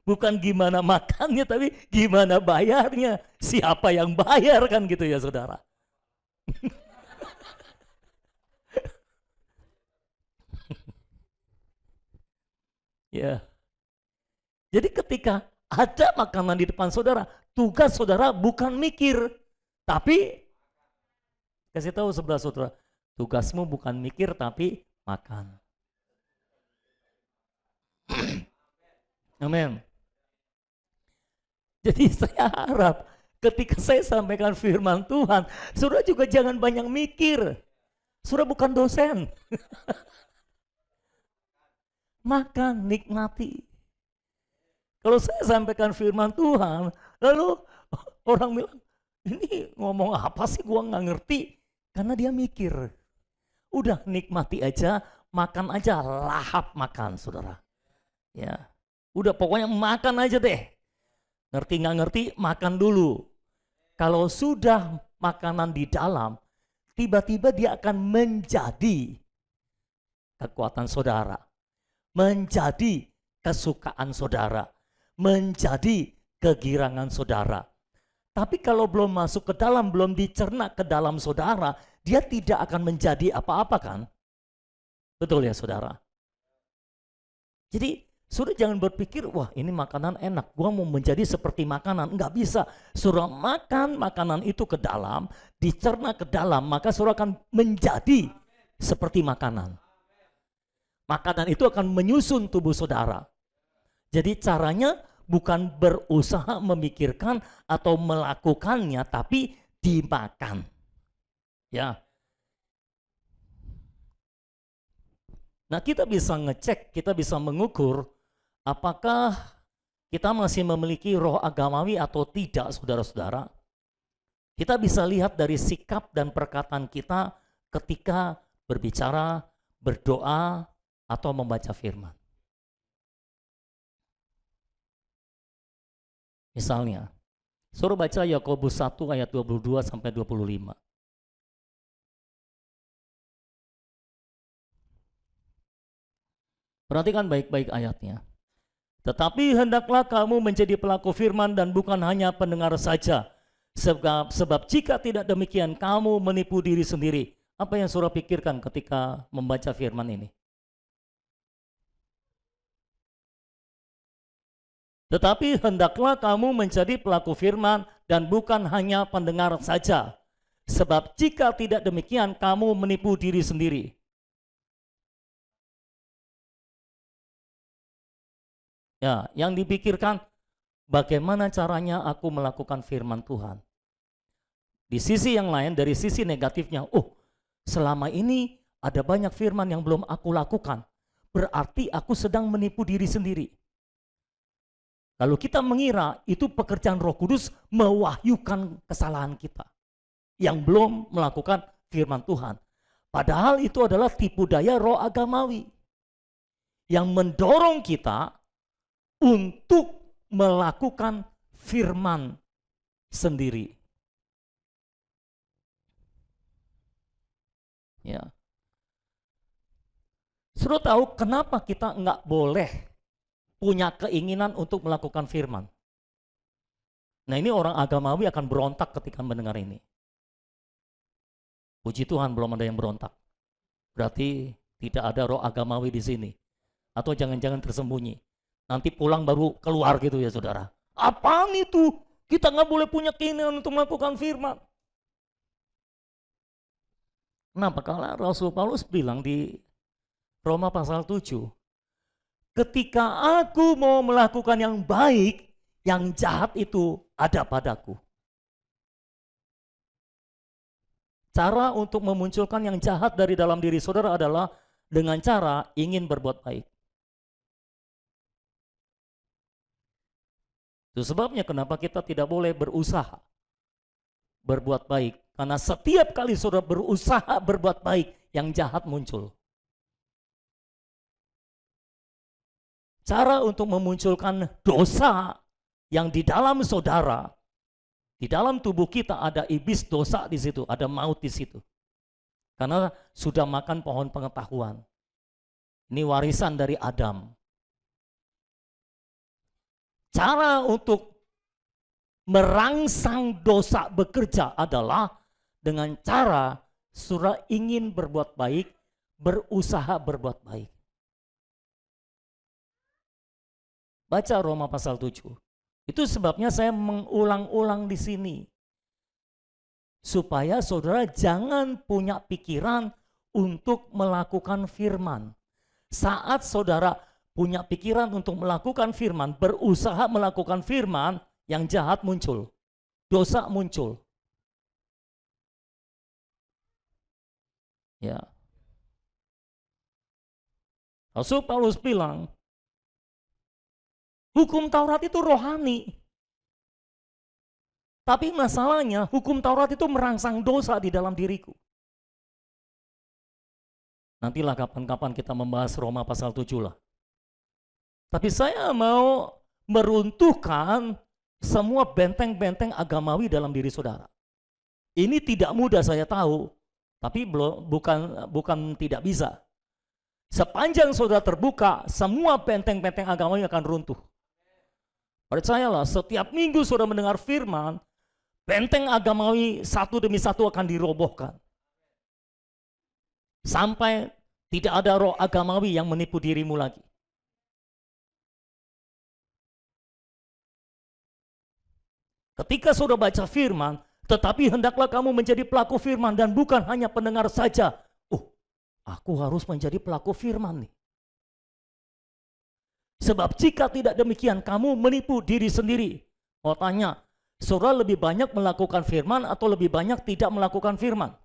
Bukan gimana makannya, tapi gimana bayarnya. Siapa yang bayar kan gitu ya saudara. Ya. Jadi ketika ada makanan di depan saudara, tugas saudara bukan mikir, tapi kasih tahu sebelah saudara, tugasmu bukan mikir tapi makan. Amin. Jadi saya harap ketika saya sampaikan firman Tuhan, saudara juga jangan banyak mikir. Saudara bukan dosen. Makan, nikmati. Kalau saya sampaikan firman Tuhan, lalu orang bilang, ini ngomong apa sih, gua nggak ngerti. Karena dia mikir. Udah nikmati aja, makan aja, lahap makan saudara. Ya, udah pokoknya makan aja deh. Ngerti nggak ngerti, makan dulu. Kalau sudah makanan di dalam, tiba-tiba dia akan menjadi kekuatan saudara. Menjadi kesukaan saudara. Menjadi kegirangan saudara. Tapi kalau belum masuk ke dalam, belum dicerna ke dalam saudara, dia tidak akan menjadi apa-apa kan? Betul ya saudara? Jadi saudara jangan berpikir, wah ini makanan enak, gua mau menjadi seperti makanan. Enggak bisa. Saudara makan makanan itu ke dalam, dicerna ke dalam, maka saudara akan menjadi seperti makanan. Makanan itu akan menyusun tubuh saudara. Jadi caranya bukan berusaha memikirkan atau melakukannya, tapi dimakan. Ya. Nah, kita bisa ngecek, kita bisa mengukur apakah kita masih memiliki roh agamawi atau tidak, saudara-saudara. Kita bisa lihat dari sikap dan perkataan kita ketika berbicara, berdoa, atau membaca firman. Misalnya, suruh baca Yakobus 1 ayat 22 sampai 25. Perhatikan baik-baik ayatnya. Tetapi hendaklah kamu menjadi pelaku firman dan bukan hanya pendengar saja. Sebab jika tidak demikian kamu menipu diri sendiri. Apa yang saudara pikirkan ketika membaca firman ini? Tetapi hendaklah kamu menjadi pelaku firman dan bukan hanya pendengar saja. Sebab jika tidak demikian kamu menipu diri sendiri. Ya, yang dipikirkan bagaimana caranya aku melakukan firman Tuhan. Di sisi yang lain, dari sisi negatifnya, selama ini ada banyak firman yang belum aku lakukan. Berarti aku sedang menipu diri sendiri. Lalu kita mengira itu pekerjaan Roh Kudus mewahyukan kesalahan kita yang belum melakukan firman Tuhan. Padahal itu adalah tipu daya roh agamawi yang mendorong kita untuk melakukan firman sendiri. Ya. Suruh tahu kenapa kita enggak boleh punya keinginan untuk melakukan firman. Nah, ini orang agamawi akan berontak ketika mendengar ini. Puji Tuhan belum ada yang berontak. Berarti tidak ada roh agamawi di sini. Atau jangan-jangan tersembunyi. Nanti pulang baru keluar gitu ya saudara. Apaan itu? Kita nggak boleh punya keinginan untuk melakukan firman. Nah, kalau Rasul Paulus bilang di Roma pasal 7, ketika aku mau melakukan yang baik, yang jahat itu ada padaku. Cara untuk memunculkan yang jahat dari dalam diri saudara adalah dengan cara ingin berbuat baik. Itu sebabnya kenapa kita tidak boleh berusaha berbuat baik. Karena setiap kali saudara berusaha berbuat baik, yang jahat muncul. Cara untuk memunculkan dosa yang di dalam saudara, di dalam tubuh kita ada iblis dosa di situ, ada maut di situ. Karena sudah makan pohon pengetahuan. Ini warisan dari Adam. Cara untuk merangsang dosa bekerja adalah dengan cara saudara ingin berbuat baik, berusaha berbuat baik. Baca Roma pasal 7. Itu sebabnya saya mengulang-ulang di sini. Supaya saudara jangan punya pikiran untuk melakukan firman. Saat saudara punya pikiran untuk melakukan firman, berusaha melakukan firman, yang jahat muncul. Dosa muncul. Ya. Rasul Paulus bilang, hukum Taurat itu rohani. Tapi masalahnya hukum Taurat itu merangsang dosa di dalam diriku. Nantilah kapan-kapan kita membahas Roma pasal 7 lah. Tapi saya mau meruntuhkan semua benteng-benteng agamawi dalam diri saudara. Ini tidak mudah saya tahu, tapi bukan tidak bisa. Sepanjang saudara terbuka, semua benteng-benteng agamawi akan runtuh. Percayalah, setiap minggu saudara mendengar firman, benteng agamawi satu demi satu akan dirobohkan. Sampai tidak ada roh agamawi yang menipu dirimu lagi. Ketika saudara baca firman, tetapi hendaklah kamu menjadi pelaku firman dan bukan hanya pendengar saja. Oh, aku harus menjadi pelaku firman nih. Sebab jika tidak demikian, kamu menipu diri sendiri. Mau tanya, saudara lebih banyak melakukan firman atau lebih banyak tidak melakukan firman?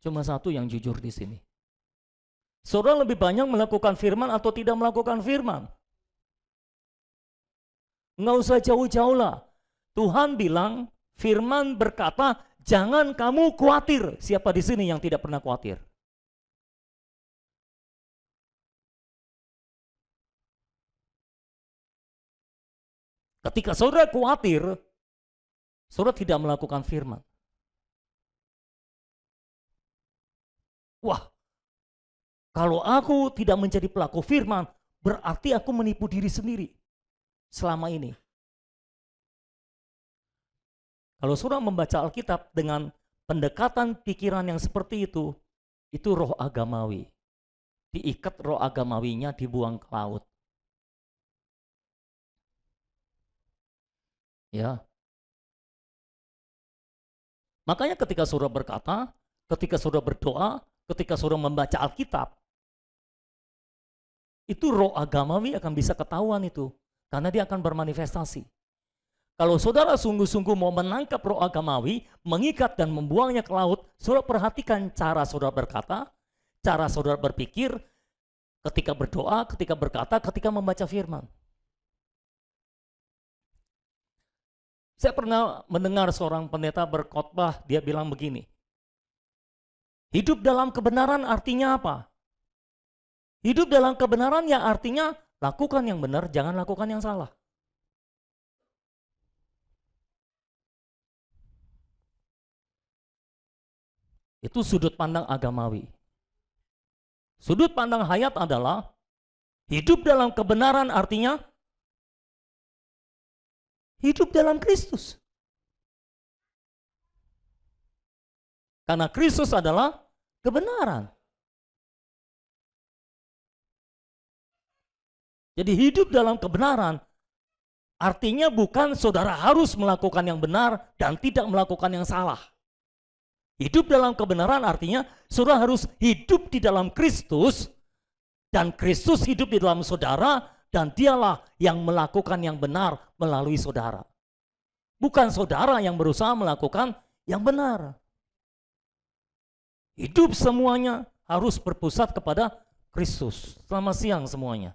Cuma satu yang jujur di sini. Saudara lebih banyak melakukan firman atau tidak melakukan firman? Nggak usah jauh-jauh lah. Tuhan bilang, firman berkata, jangan kamu khawatir. Siapa di sini yang tidak pernah khawatir? Ketika saudara khawatir, saudara tidak melakukan firman. Wah, kalau aku tidak menjadi pelaku firman, berarti aku menipu diri sendiri selama ini. Kalau saudara membaca Alkitab dengan pendekatan pikiran yang seperti itu roh agamawi. Diikat roh agamawinya, dibuang ke laut. Ya. Makanya ketika saudara berkata, ketika saudara berdoa, ketika saudara membaca Alkitab, itu roh agamawi akan bisa ketahuan itu. Karena dia akan bermanifestasi. Kalau saudara sungguh-sungguh mau menangkap roh agamawi, mengikat dan membuangnya ke laut, saudara perhatikan cara saudara berkata, cara saudara berpikir, ketika berdoa, ketika berkata, ketika membaca firman. Saya pernah mendengar seorang pendeta berkhotbah, dia bilang begini, hidup dalam kebenaran artinya apa? Hidup dalam kebenaran ya artinya lakukan yang benar, jangan lakukan yang salah. Itu sudut pandang agamawi. Sudut pandang hayat adalah hidup dalam kebenaran, artinya hidup dalam Kristus. Karena Kristus adalah kebenaran. Jadi hidup dalam kebenaran artinya bukan saudara harus melakukan yang benar dan tidak melakukan yang salah. Hidup dalam kebenaran artinya saudara harus hidup di dalam Kristus dan Kristus hidup di dalam saudara dan dialah yang melakukan yang benar melalui saudara. Bukan saudara yang berusaha melakukan yang benar. Hidup semuanya harus berpusat kepada Kristus. Selamat siang semuanya.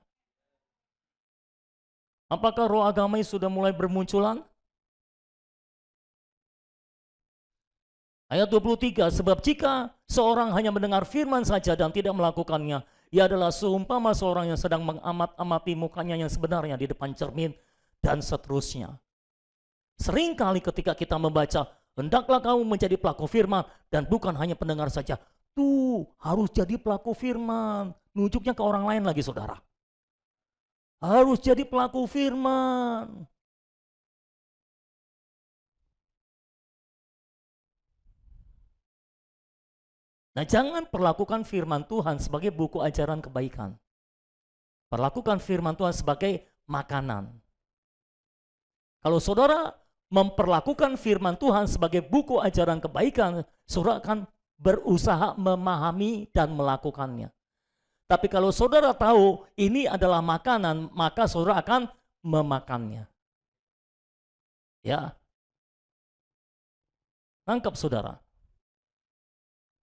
Apakah roh agamais sudah mulai bermunculan? Ayat 23, sebab jika seorang hanya mendengar firman saja dan tidak melakukannya, ia adalah seumpama seorang yang sedang mengamat-amati mukanya yang sebenarnya di depan cermin dan seterusnya. Seringkali ketika kita membaca, hendaklah kamu menjadi pelaku firman dan bukan hanya pendengar saja. Tuh, harus jadi pelaku firman. Nunjuknya ke orang lain lagi saudara. Harus jadi pelaku firman. Nah, jangan perlakukan firman Tuhan sebagai buku ajaran kebaikan. Perlakukan firman Tuhan sebagai makanan. Kalau saudara memperlakukan firman Tuhan sebagai buku ajaran kebaikan, saudara akan berusaha memahami dan melakukannya. Tapi kalau saudara tahu ini adalah makanan, maka saudara akan memakannya. Ya. Tangkap saudara.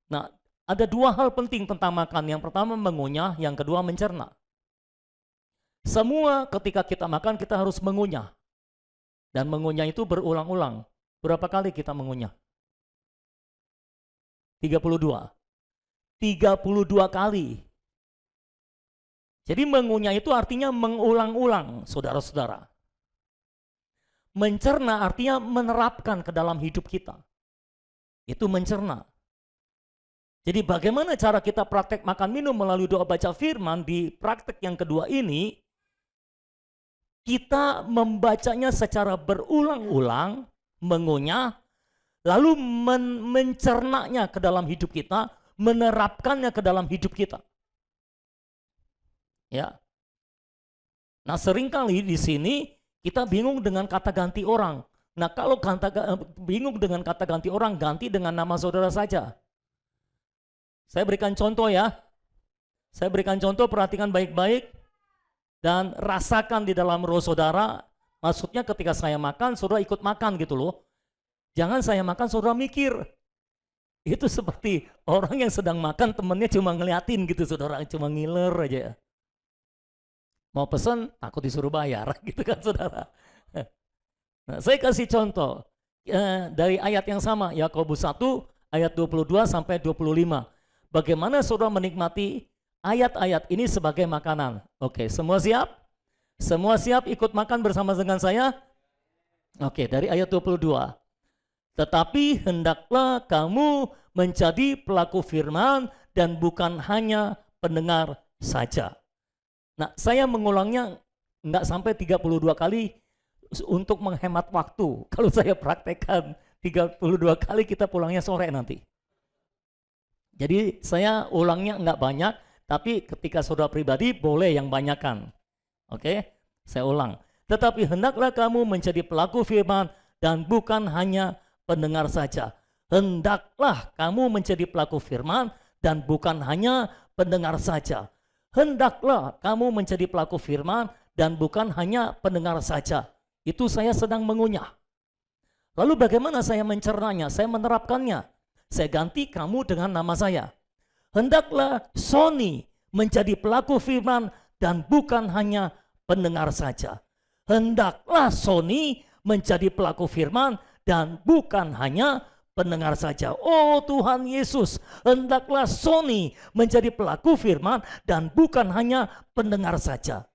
Nah, ada dua hal penting tentang makan. Yang pertama mengunyah, yang kedua mencerna. Semua ketika kita makan kita harus mengunyah. Dan mengunyah itu berulang-ulang. Berapa kali kita mengunyah? 32. 32 kali. Jadi mengunyah itu artinya mengulang-ulang, saudara-saudara. Mencerna artinya menerapkan ke dalam hidup kita. Itu mencerna. Jadi bagaimana cara kita praktek makan minum melalui doa baca firman di praktek yang kedua ini, kita membacanya secara berulang-ulang, mengunyah, lalu mencernanya ke dalam hidup kita, menerapkannya ke dalam hidup kita. Ya. Nah, seringkali di sini kita bingung dengan kata ganti orang. Nah, kalau bingung dengan kata ganti orang, ganti dengan nama saudara saja. Saya berikan contoh ya. Saya berikan contoh, perhatikan baik-baik dan rasakan di dalam roh saudara. Maksudnya ketika saya makan, saudara ikut makan gitu loh. Jangan saya makan, saudara mikir. Itu seperti orang yang sedang makan, temannya cuma ngeliatin gitu, saudara, cuma ngiler aja ya. Mau pesan, takut disuruh bayar, gitu kan saudara. Nah, saya kasih contoh dari ayat yang sama, Yakobus 1 ayat 22 sampai 25. Bagaimana saudara menikmati ayat-ayat ini sebagai makanan? Oke, semua siap? Semua siap ikut makan bersama dengan saya? Oke, dari ayat 22. Tetapi hendaklah kamu menjadi pelaku firman dan bukan hanya pendengar saja. Nah, saya mengulangnya enggak sampai 32 kali untuk menghemat waktu. Kalau saya praktekkan 32 kali, kita pulangnya sore nanti. Jadi saya ulangnya enggak banyak, tapi ketika saudara pribadi boleh yang banyakkan. Oke, saya ulang. Tetapi hendaklah kamu menjadi pelaku firman dan bukan hanya pendengar saja. Hendaklah kamu menjadi pelaku firman dan bukan hanya pendengar saja. Hendaklah kamu menjadi pelaku firman dan bukan hanya pendengar saja. Itu saya sedang mengunyah. Lalu bagaimana saya mencernanya? Saya menerapkannya. Saya ganti kamu dengan nama saya. Hendaklah Sony menjadi pelaku firman dan bukan hanya pendengar saja. Hendaklah Sony menjadi pelaku firman dan bukan hanya pendengar saja. Oh Tuhan Yesus, hendaklah Sony menjadi pelaku firman dan bukan hanya pendengar saja.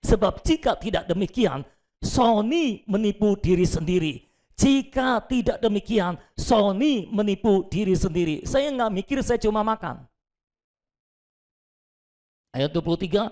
Sebab jika tidak demikian, Sony menipu diri sendiri. Jika tidak demikian, Sony menipu diri sendiri. Saya nggak mikir, saya cuma makan. Ayat 23,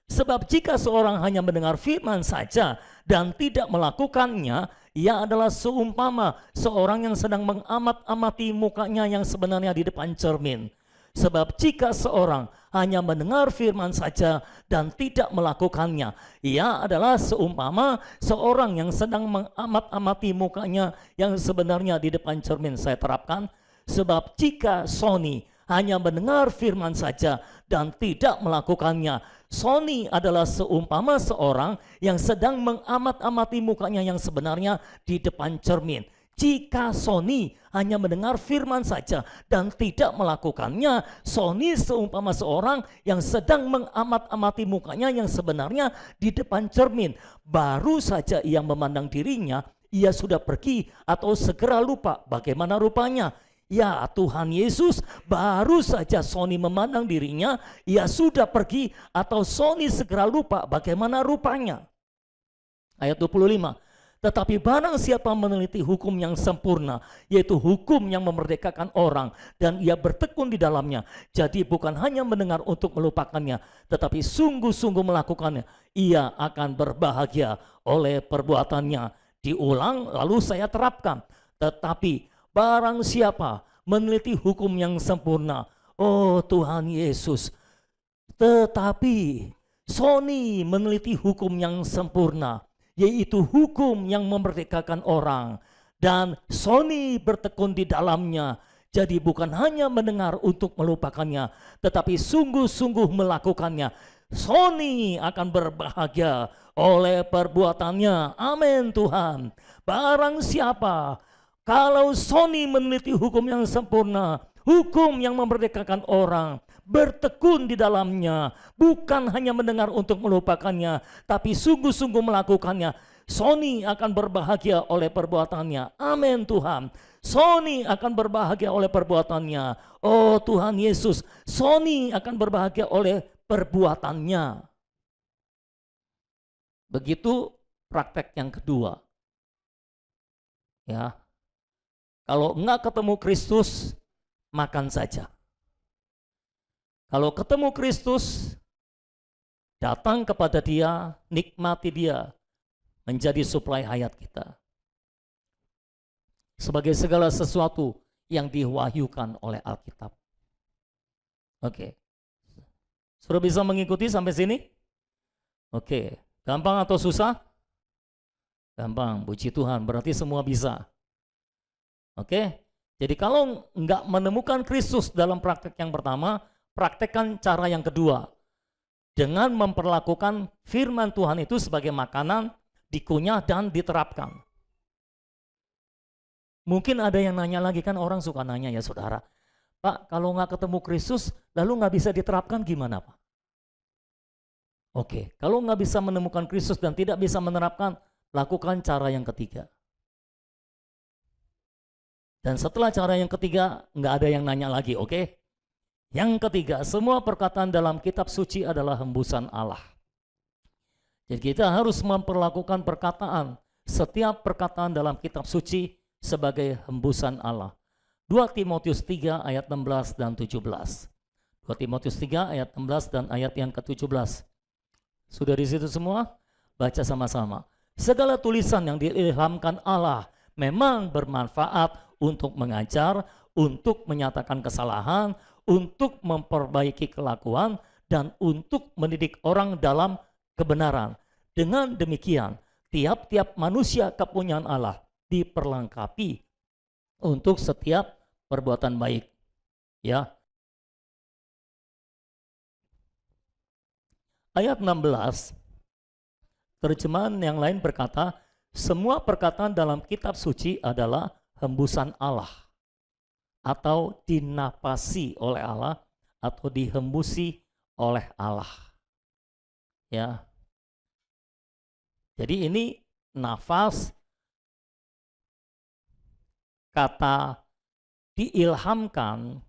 sebab jika seorang hanya mendengar firman saja dan tidak melakukannya, ia adalah seumpama seorang yang sedang mengamat-amati mukanya yang sebenarnya di depan cermin. Sebab jika seorang hanya mendengar firman saja dan tidak melakukannya, ia adalah seumpama seorang yang sedang mengamat-amati mukanya yang sebenarnya di depan cermin. Saya terapkan, sebab jika Sony hanya mendengar firman saja dan tidak melakukannya, Sony adalah seumpama seorang yang sedang mengamat-amati mukanya yang sebenarnya di depan cermin. Jika Sony hanya mendengar firman saja dan tidak melakukannya, Sony seumpama seorang yang sedang mengamat-amati mukanya yang sebenarnya di depan cermin. Baru saja ia memandang dirinya, ia sudah pergi atau segera lupa bagaimana rupanya. Ya Tuhan Yesus, baru saja Sony memandang dirinya, ia sudah pergi atau Sony segera lupa bagaimana rupanya. Ayat 25, tetapi barang siapa meneliti hukum yang sempurna, yaitu hukum yang memerdekakan orang, dan ia bertekun di dalamnya, jadi bukan hanya mendengar untuk melupakannya, tetapi sungguh-sungguh melakukannya, ia akan berbahagia oleh perbuatannya. Diulang lalu saya terapkan, tetapi barang siapa meneliti hukum yang sempurna. Oh Tuhan Yesus, tetapi Sony meneliti hukum yang sempurna, yaitu hukum yang memerdekakan orang, dan Sony bertekun di dalamnya. Jadi bukan hanya mendengar untuk melupakannya, tetapi sungguh-sungguh melakukannya. Sony akan berbahagia oleh perbuatannya. Amin Tuhan. Barang siapa, kalau Sony meneliti hukum yang sempurna, hukum yang memerdekakan orang, bertekun di dalamnya, bukan hanya mendengar untuk melupakannya, tapi sungguh-sungguh melakukannya, Sony akan berbahagia oleh perbuatannya. Amin Tuhan. Sony akan berbahagia oleh perbuatannya. Oh Tuhan Yesus, Sony akan berbahagia oleh perbuatannya. Begitu praktek yang kedua. Ya. Kalau enggak ketemu Kristus, makan saja. Kalau ketemu Kristus, datang kepada Dia, nikmati Dia, menjadi suplai hayat kita. Sebagai segala sesuatu yang diwahyukan oleh Alkitab. Oke. Sudah bisa mengikuti sampai sini? Oke. Gampang atau susah? Gampang, puji Tuhan, berarti semua bisa. Oke, jadi kalau nggak menemukan Kristus dalam praktek yang pertama, praktekkan cara yang kedua. Dengan memperlakukan firman Tuhan itu sebagai makanan, dikunyah dan diterapkan. Mungkin ada yang nanya lagi, kan orang suka nanya ya saudara, Pak kalau nggak ketemu Kristus lalu nggak bisa diterapkan gimana Pak? Oke, kalau nggak bisa menemukan Kristus dan tidak bisa menerapkan, lakukan cara yang ketiga. Dan setelah cara yang ketiga, nggak ada yang nanya lagi, oke? Yang ketiga, semua perkataan dalam kitab suci adalah hembusan Allah. Jadi kita harus memperlakukan perkataan, setiap perkataan dalam kitab suci sebagai hembusan Allah. 2 Timotius 3 ayat 16 dan 17. 2 Timotius 3 ayat 16 dan ayat yang ke-17. Sudah di situ semua? Baca sama-sama. Segala tulisan yang diilhamkan Allah memang bermanfaat untuk mengajar, untuk menyatakan kesalahan, untuk memperbaiki kelakuan, dan untuk mendidik orang dalam kebenaran. Dengan demikian, tiap-tiap manusia kepunyaan Allah diperlengkapi untuk setiap perbuatan baik. Ya. Ayat 16, terjemahan yang lain berkata, semua perkataan dalam kitab suci adalah hembusan Allah, atau dinapasi oleh Allah, atau dihembusi oleh Allah. Ya. Jadi ini nafas, kata diilhamkan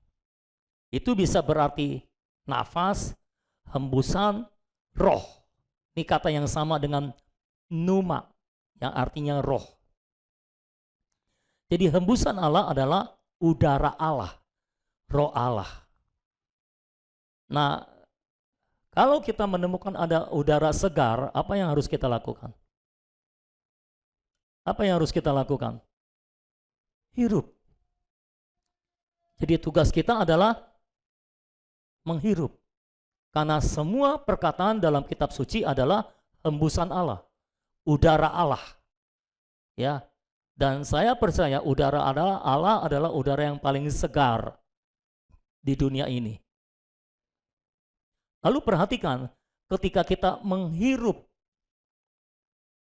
itu bisa berarti nafas, hembusan, roh. Ini kata yang sama dengan pneuma yang artinya roh. Jadi hembusan Allah adalah udara Allah, roh Allah. Nah, Kalau kita menemukan ada udara segar, apa yang harus kita lakukan? Apa yang harus kita lakukan? Hirup. Jadi tugas kita adalah menghirup. Karena semua perkataan dalam kitab suci adalah hembusan Allah, udara Allah. Ya. Dan saya percaya udara Allah adalah udara yang paling segar di dunia ini. Lalu perhatikan, ketika kita menghirup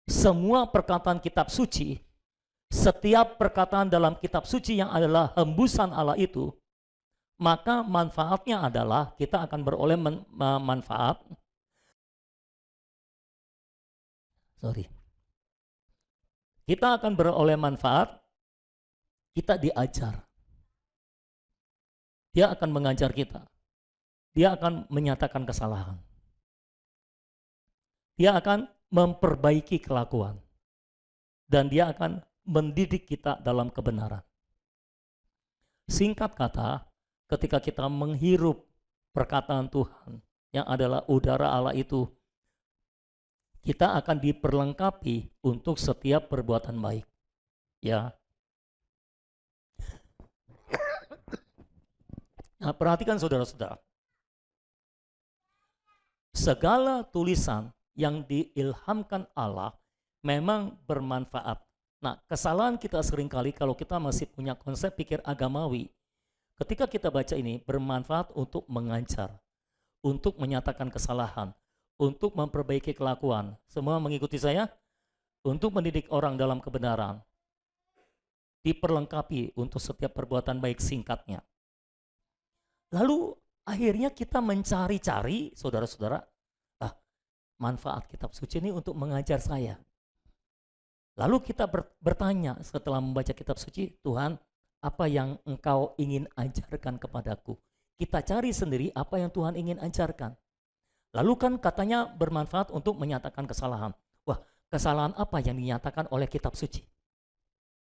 semua perkataan kitab suci, setiap perkataan dalam kitab suci yang adalah hembusan Allah itu, maka manfaatnya adalah kita akan beroleh manfaat. Kita akan beroleh manfaat, kita diajar. Dia akan mengajar kita. Dia akan menyatakan kesalahan. Dia akan memperbaiki kelakuan. Dan dia akan mendidik kita dalam kebenaran. Singkat kata, ketika kita menghirup perkataan Tuhan yang adalah udara Allah itu, kita akan diperlengkapi untuk setiap perbuatan baik. Ya. Nah, perhatikan saudara-saudara. Segala tulisan yang diilhamkan Allah memang bermanfaat. Nah, kesalahan kita seringkali kalau kita masih punya konsep pikir agamawi, ketika kita baca ini bermanfaat untuk mengajar, untuk menyatakan kesalahan, untuk memperbaiki kelakuan. Semua mengikuti saya? Untuk mendidik orang dalam kebenaran. Diperlengkapi untuk setiap perbuatan baik, singkatnya. Lalu akhirnya kita mencari-cari, saudara-saudara, manfaat kitab suci ini untuk mengajar saya. Lalu kita bertanya setelah membaca kitab suci, Tuhan, apa yang Engkau ingin ajarkan kepadaku? Kita cari sendiri apa yang Tuhan ingin ajarkan. Lalu kan katanya bermanfaat untuk menyatakan kesalahan. Wah, kesalahan apa yang dinyatakan oleh kitab suci?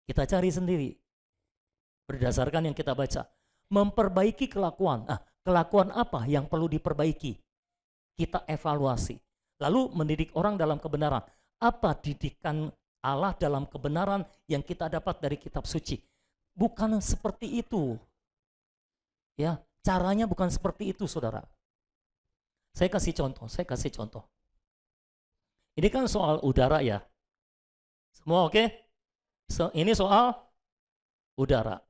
Kita cari sendiri. Berdasarkan yang kita baca. Memperbaiki kelakuan. Kelakuan apa yang perlu diperbaiki? Kita evaluasi. Lalu mendidik orang dalam kebenaran. Apa didikan Allah dalam kebenaran yang kita dapat dari kitab suci? Bukan seperti itu. Ya, caranya bukan seperti itu, saudara. Saya kasih contoh. Ini kan soal udara ya. Semua oke? Ini soal udara.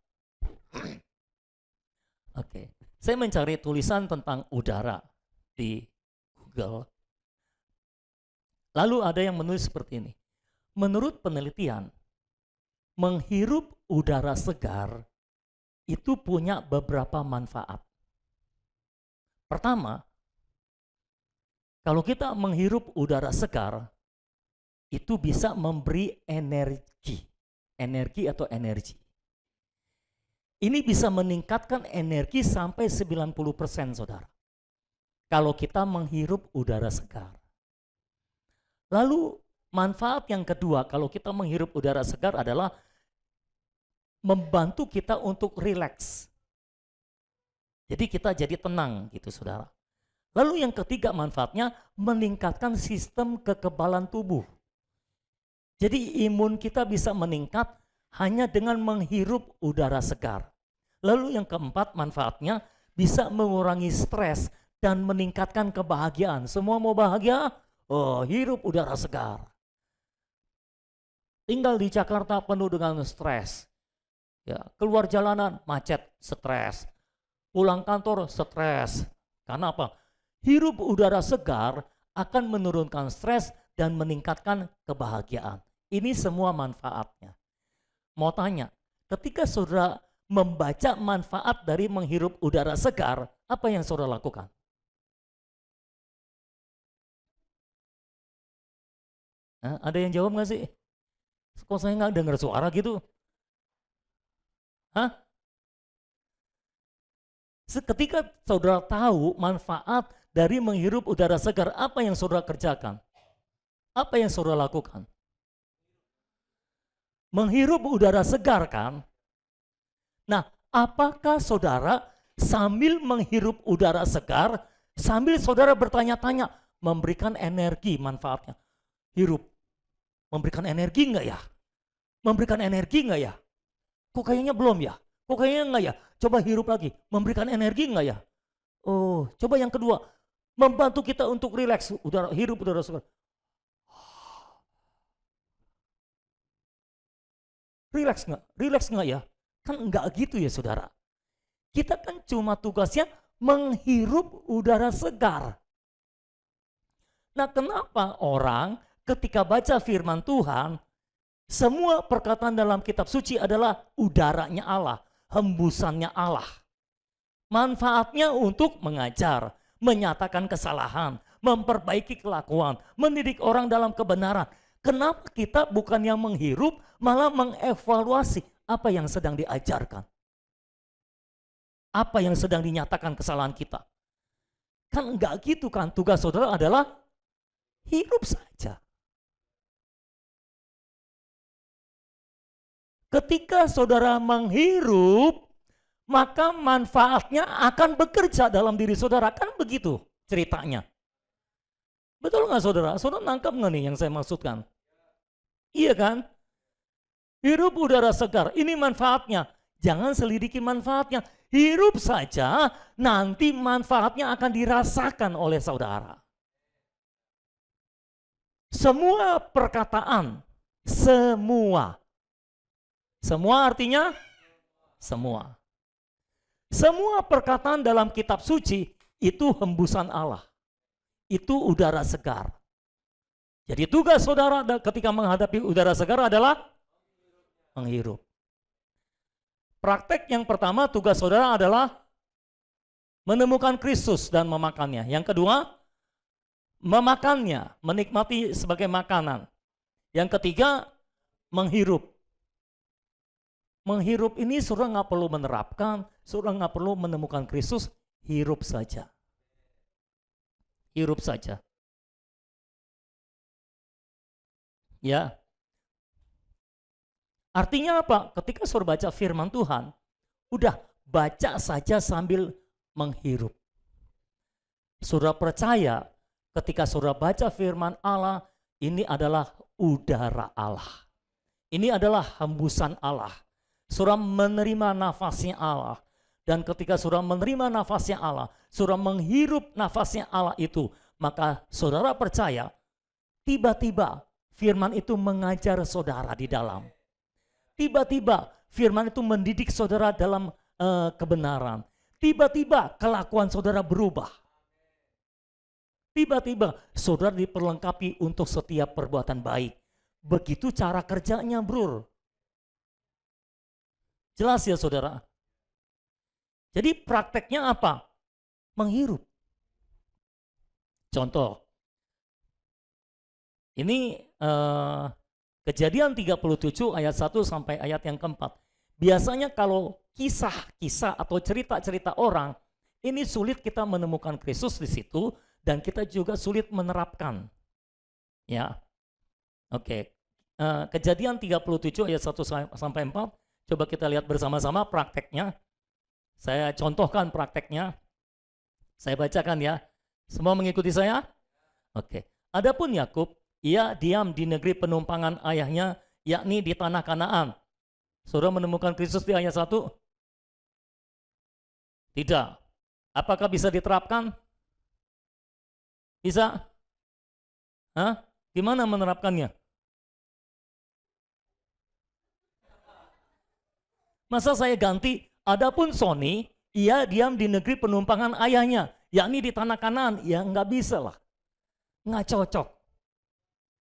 Oke. Saya mencari tulisan tentang udara di Google. Lalu ada yang menulis seperti ini. Menurut penelitian, menghirup udara segar itu punya beberapa manfaat. Pertama, kalau kita menghirup udara segar, itu bisa memberi energi. Ini bisa meningkatkan energi sampai 90%, saudara. Kalau kita menghirup udara segar. Lalu manfaat yang kedua kalau kita menghirup udara segar adalah membantu kita untuk rileks. Jadi kita jadi tenang gitu, saudara. Lalu yang ketiga manfaatnya meningkatkan sistem kekebalan tubuh. Jadi imun kita bisa meningkat hanya dengan menghirup udara segar. Lalu yang keempat manfaatnya bisa mengurangi stres dan meningkatkan kebahagiaan. Semua mau bahagia? Oh, hirup udara segar. Tinggal di Jakarta penuh dengan stres. Ya, keluar jalanan macet, stres. Pulang kantor stres. Karena apa? Hirup udara segar akan menurunkan stres dan meningkatkan kebahagiaan. Ini semua manfaatnya. Mau tanya, ketika saudara membaca manfaat dari menghirup udara segar, apa yang saudara lakukan? Ada yang jawab nggak sih? Kok saya nggak dengar suara gitu? Hah? Ketika saudara tahu manfaat dari menghirup udara segar, apa yang saudara kerjakan? Apa yang saudara lakukan? Menghirup udara segar kan? Nah, apakah saudara sambil menghirup udara segar, Sambil saudara bertanya-tanya, memberikan energi manfaatnya. Hirup, memberikan energi enggak ya? Memberikan energi enggak ya? Kok kayaknya belum ya? Kok kayaknya enggak ya? Coba hirup lagi, memberikan energi enggak ya? Oh, coba yang kedua, membantu kita untuk rileks, udara hirup udara segar. Rileks enggak? Rileks enggak ya? Kan enggak gitu ya saudara. Kita kan cuma tugasnya menghirup udara segar. Nah, kenapa orang ketika baca firman Tuhan, semua perkataan dalam kitab suci adalah udaranya Allah, hembusannya Allah. Manfaatnya untuk mengajar, menyatakan kesalahan, memperbaiki kelakuan, mendidik orang dalam kebenaran. Kenapa kita bukan yang menghirup, malah mengevaluasi apa yang sedang diajarkan? Apa yang sedang dinyatakan kesalahan kita? Kan enggak gitu kan, tugas saudara adalah hirup saja. Ketika saudara menghirup, maka manfaatnya akan bekerja dalam diri saudara. Kan begitu ceritanya. Betul nggak saudara? Saudara nangkap nggak nih yang saya maksudkan? Iya kan? Hirup udara segar, ini manfaatnya. Jangan selidiki manfaatnya. Hirup saja, nanti manfaatnya akan dirasakan oleh saudara. Semua perkataan, semua artinya semua. Semua perkataan dalam kitab suci itu hembusan Allah. Itu udara segar. Jadi tugas saudara ketika menghadapi udara segar adalah menghirup. Praktek yang pertama, tugas saudara adalah menemukan Kristus dan memakannya. Yang kedua, memakannya, menikmati sebagai makanan. Yang ketiga, menghirup. Menghirup ini saudara nggak perlu menerapkan, saudara nggak perlu menemukan Kristus, hirup saja. Hirup saja. Ya. Artinya apa? Ketika saudara baca firman Tuhan, udah baca saja sambil menghirup. Saudara percaya ketika saudara baca firman Allah, ini adalah udara Allah. Ini adalah hembusan Allah. Saudara menerima nafasnya Allah. Dan ketika saudara menerima nafasnya Allah, saudara menghirup nafasnya Allah itu, maka saudara percaya, tiba-tiba firman itu mengajar saudara di dalam. Tiba-tiba firman itu mendidik saudara dalam kebenaran. Tiba-tiba kelakuan saudara berubah. Tiba-tiba saudara diperlengkapi untuk setiap perbuatan baik. Begitu cara kerjanya, bro. Jelas ya saudara? Jadi prakteknya apa? Menghirup. Contoh. Ini Kejadian 37 ayat 1 sampai ayat yang keempat. Biasanya kalau kisah-kisah atau cerita-cerita orang, ini sulit kita menemukan Kristus di situ. Dan kita juga sulit menerapkan. Ya, oke. Kejadian 37 ayat 1 sampai 4. Coba kita lihat bersama-sama prakteknya. Saya contohkan prakteknya. Saya bacakan ya. Semua mengikuti saya? Oke. Adapun Yakub, ia diam di negeri penumpangan ayahnya, yakni di tanah Kanaan. Saudara menemukan Kristus di ayat 1? Tidak. Apakah bisa diterapkan? Bisa? Hah? Gimana menerapkannya? Masa saya ganti, adapun Sony, ia diam di negeri penumpangan ayahnya, yakni di tanah Kanaan. Ya nggak bisa lah. Nggak cocok.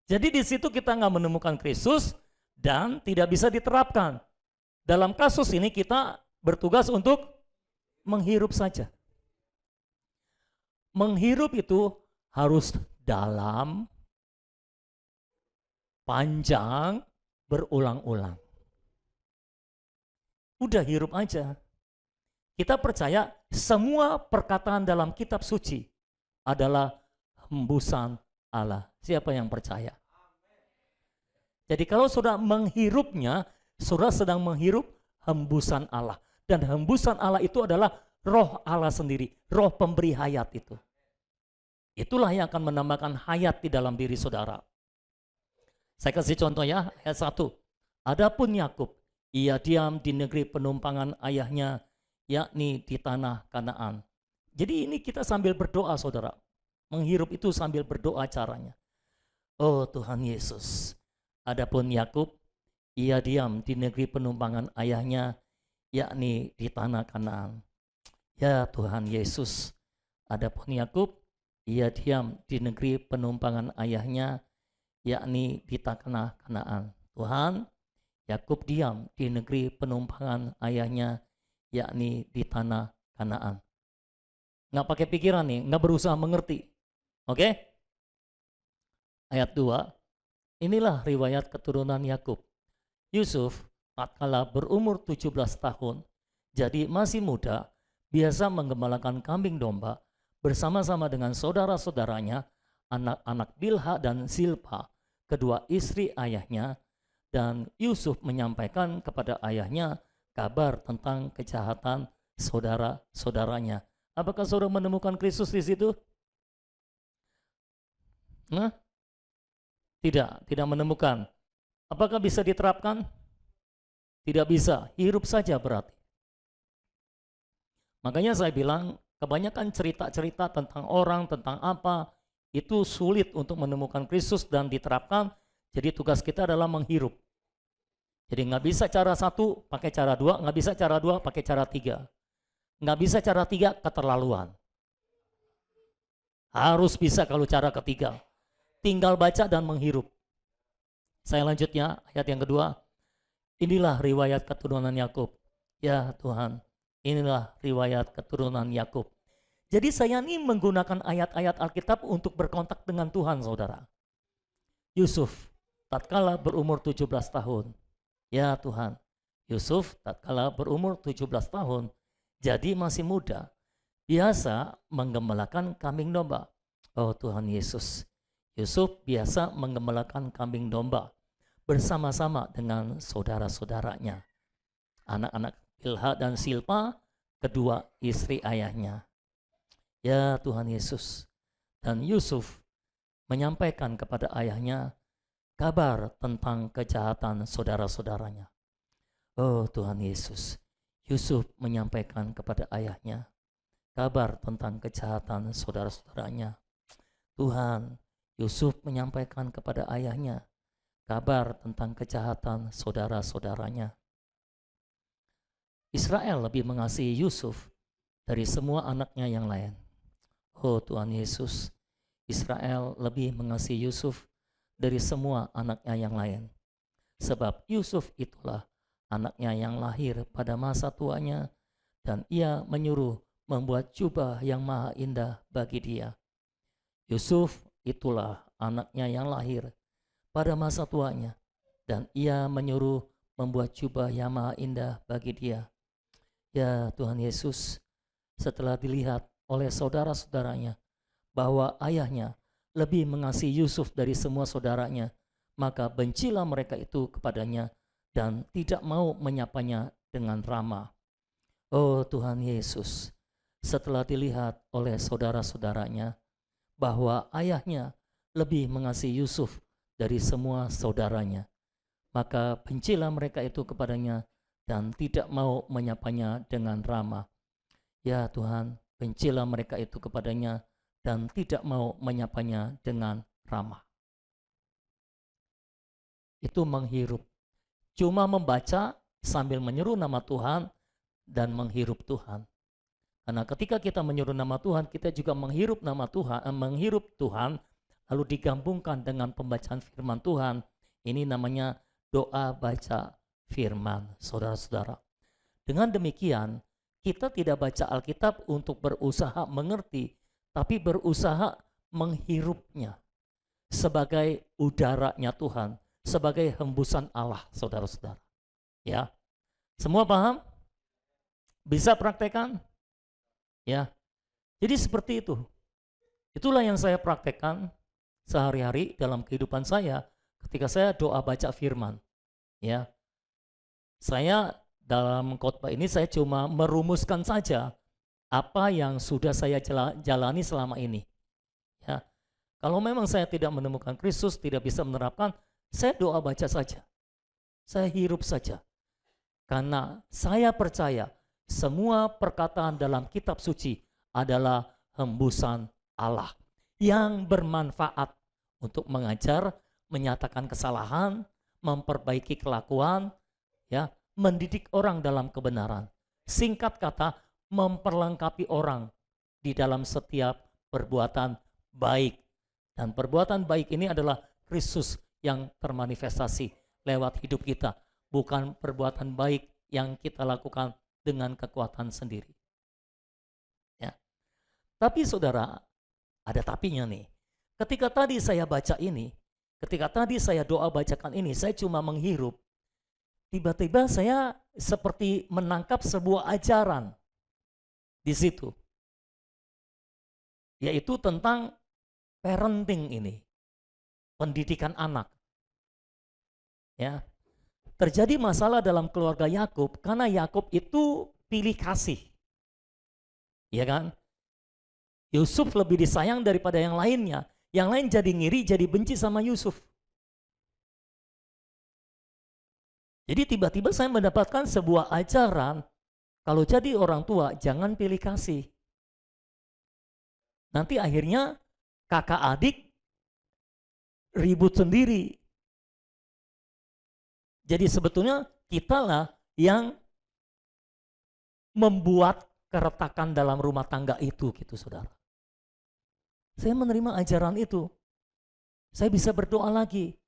Jadi di situ kita nggak menemukan Kristus dan tidak bisa diterapkan. Dalam kasus ini kita bertugas untuk menghirup saja. Menghirup itu harus dalam, panjang, berulang-ulang. Udah hirup aja. Kita percaya semua perkataan dalam kitab suci adalah hembusan Allah. Siapa yang percaya? Jadi kalau saudara menghirupnya, saudara sedang menghirup hembusan Allah. Dan hembusan Allah itu adalah roh Allah sendiri, roh pemberi hayat itu. Itulah yang akan menambahkan hayat di dalam diri saudara. Saya kasih contoh ya, ayat 1. Adapun Yakub, ia diam di negeri penumpangan ayahnya, yakni di tanah Kanaan. Jadi ini kita sambil berdoa saudara. Menghirup itu sambil berdoa caranya. Oh Tuhan Yesus, adapun Yakub, ia diam di negeri penumpangan ayahnya, yakni di tanah Kanaan. Ya Tuhan Yesus, adapun Yakub, ia diam di negeri penumpangan ayahnya, yakni di tanah Kanaan. Tuhan, Yakub diam di negeri penumpangan ayahnya, yakni di tanah Kanaan. Nggak pakai pikiran nih, nggak berusaha mengerti. Oke? Ayat 2, inilah riwayat keturunan Yakub. Yusuf tatkala berumur 17 tahun, jadi masih muda, biasa menggembalakan kambing domba bersama-sama dengan saudara-saudaranya, anak-anak Bilha dan Zilpa, kedua istri ayahnya, dan Yusuf menyampaikan kepada ayahnya kabar tentang kejahatan saudara-saudaranya. Apakah saudara menemukan Kristus di situ? Nah, tidak menemukan. Apakah bisa diterapkan? Tidak bisa, hirup saja berarti. Makanya saya bilang, kebanyakan cerita-cerita tentang orang, tentang apa, itu sulit untuk menemukan Kristus dan diterapkan. Jadi tugas kita adalah menghirup. Jadi nggak bisa cara 1 pakai cara 2, nggak bisa cara 2 pakai cara 3. Nggak bisa cara 3 keterlaluan. Harus bisa kalau cara ketiga. Tinggal baca dan menghirup. Saya lanjutnya, ayat yang kedua. Inilah riwayat keturunan Yakub. Ya Tuhan, inilah riwayat keturunan Yakub. Jadi saya ini menggunakan ayat-ayat Alkitab untuk berkontak dengan Tuhan, saudara. Yusuf, tatkala berumur 17 tahun. Ya Tuhan, Yusuf tatkala berumur 17 tahun, jadi masih muda, biasa menggembalakan kambing domba. Oh Tuhan Yesus, Yusuf biasa menggembalakan kambing domba bersama-sama dengan saudara-saudaranya, anak-anak Bilha dan Zilpa, kedua istri ayahnya. Ya Tuhan Yesus, dan Yusuf menyampaikan kepada ayahnya kabar tentang kejahatan saudara-saudaranya. Oh Tuhan Yesus, Yusuf menyampaikan kepada ayahnya kabar tentang kejahatan saudara-saudaranya. Tuhan, Yusuf menyampaikan kepada ayahnya kabar tentang kejahatan saudara-saudaranya. Israel lebih mengasihi Yusuf dari semua anaknya yang lain. Oh Tuhan Yesus, Israel lebih mengasihi Yusuf dari semua anaknya yang lain. Sebab Yusuf itulah anaknya yang lahir pada masa tuanya, dan ia menyuruh membuat jubah yang maha indah bagi dia. Yusuf itulah anaknya yang lahir pada masa tuanya, dan ia menyuruh membuat jubah yang maha indah bagi dia. Ya Tuhan Yesus, setelah dilihat oleh saudara-saudaranya bahwa ayahnya lebih mengasihi Yusuf dari semua saudaranya, maka bencilah mereka itu kepadanya dan tidak mau menyapanya dengan ramah. Oh Tuhan Yesus, setelah dilihat oleh saudara-saudaranya bahwa ayahnya lebih mengasihi Yusuf dari semua saudaranya, maka bencilah mereka itu kepadanya dan tidak mau menyapanya dengan ramah. Ya Tuhan, bencilah mereka itu kepadanya dan tidak mau menyapanya dengan ramah. Itu menghirup. Cuma membaca sambil menyeru nama Tuhan dan menghirup Tuhan. Karena ketika kita menyeru nama Tuhan, kita juga menghirup nama Tuhan, menghirup Tuhan, lalu digabungkan dengan pembacaan firman Tuhan. Ini namanya doa baca firman, saudara-saudara. Dengan demikian, kita tidak baca Alkitab untuk berusaha mengerti, tapi berusaha menghirupnya sebagai udaranya Tuhan, sebagai hembusan Allah, saudara-saudara. Ya, semua paham? Bisa praktekkan? Ya, jadi seperti itu. Itulah yang saya praktekkan sehari-hari dalam kehidupan saya ketika saya doa baca firman. Ya, saya dalam khotbah ini saya cuma merumuskan saja apa yang sudah saya jalani selama ini. Ya, Kalau memang saya tidak menemukan Kristus, tidak bisa menerapkan, saya doa baca saja. Saya hirup saja. Karena saya percaya semua perkataan dalam kitab suci adalah hembusan Allah yang bermanfaat untuk mengajar, menyatakan kesalahan, memperbaiki kelakuan, ya, mendidik orang dalam kebenaran. Singkat kata, memperlengkapi orang di dalam setiap perbuatan baik. Dan perbuatan baik ini adalah Kristus yang termanifestasi lewat hidup kita, bukan perbuatan baik yang kita lakukan dengan kekuatan sendiri. Ya. Tapi saudara, ada tapinya nih. Ketika tadi saya baca ini, ketika tadi saya doa bacakan ini, saya cuma menghirup. Tiba-tiba saya seperti menangkap sebuah ajaran di situ. Yaitu tentang parenting ini, pendidikan anak. Ya. Terjadi masalah dalam keluarga Yakub karena Yakub itu pilih kasih. Ya kan? Yusuf lebih disayang daripada yang lainnya. Yang lain jadi ngiri, jadi benci sama Yusuf. Jadi tiba-tiba saya mendapatkan sebuah ajaran, kalau jadi orang tua jangan pilih kasih. Nanti akhirnya kakak adik ribut sendiri. Jadi sebetulnya kitalah yang membuat keretakan dalam rumah tangga itu, gitu saudara. Saya menerima ajaran itu. Saya bisa berdoa lagi.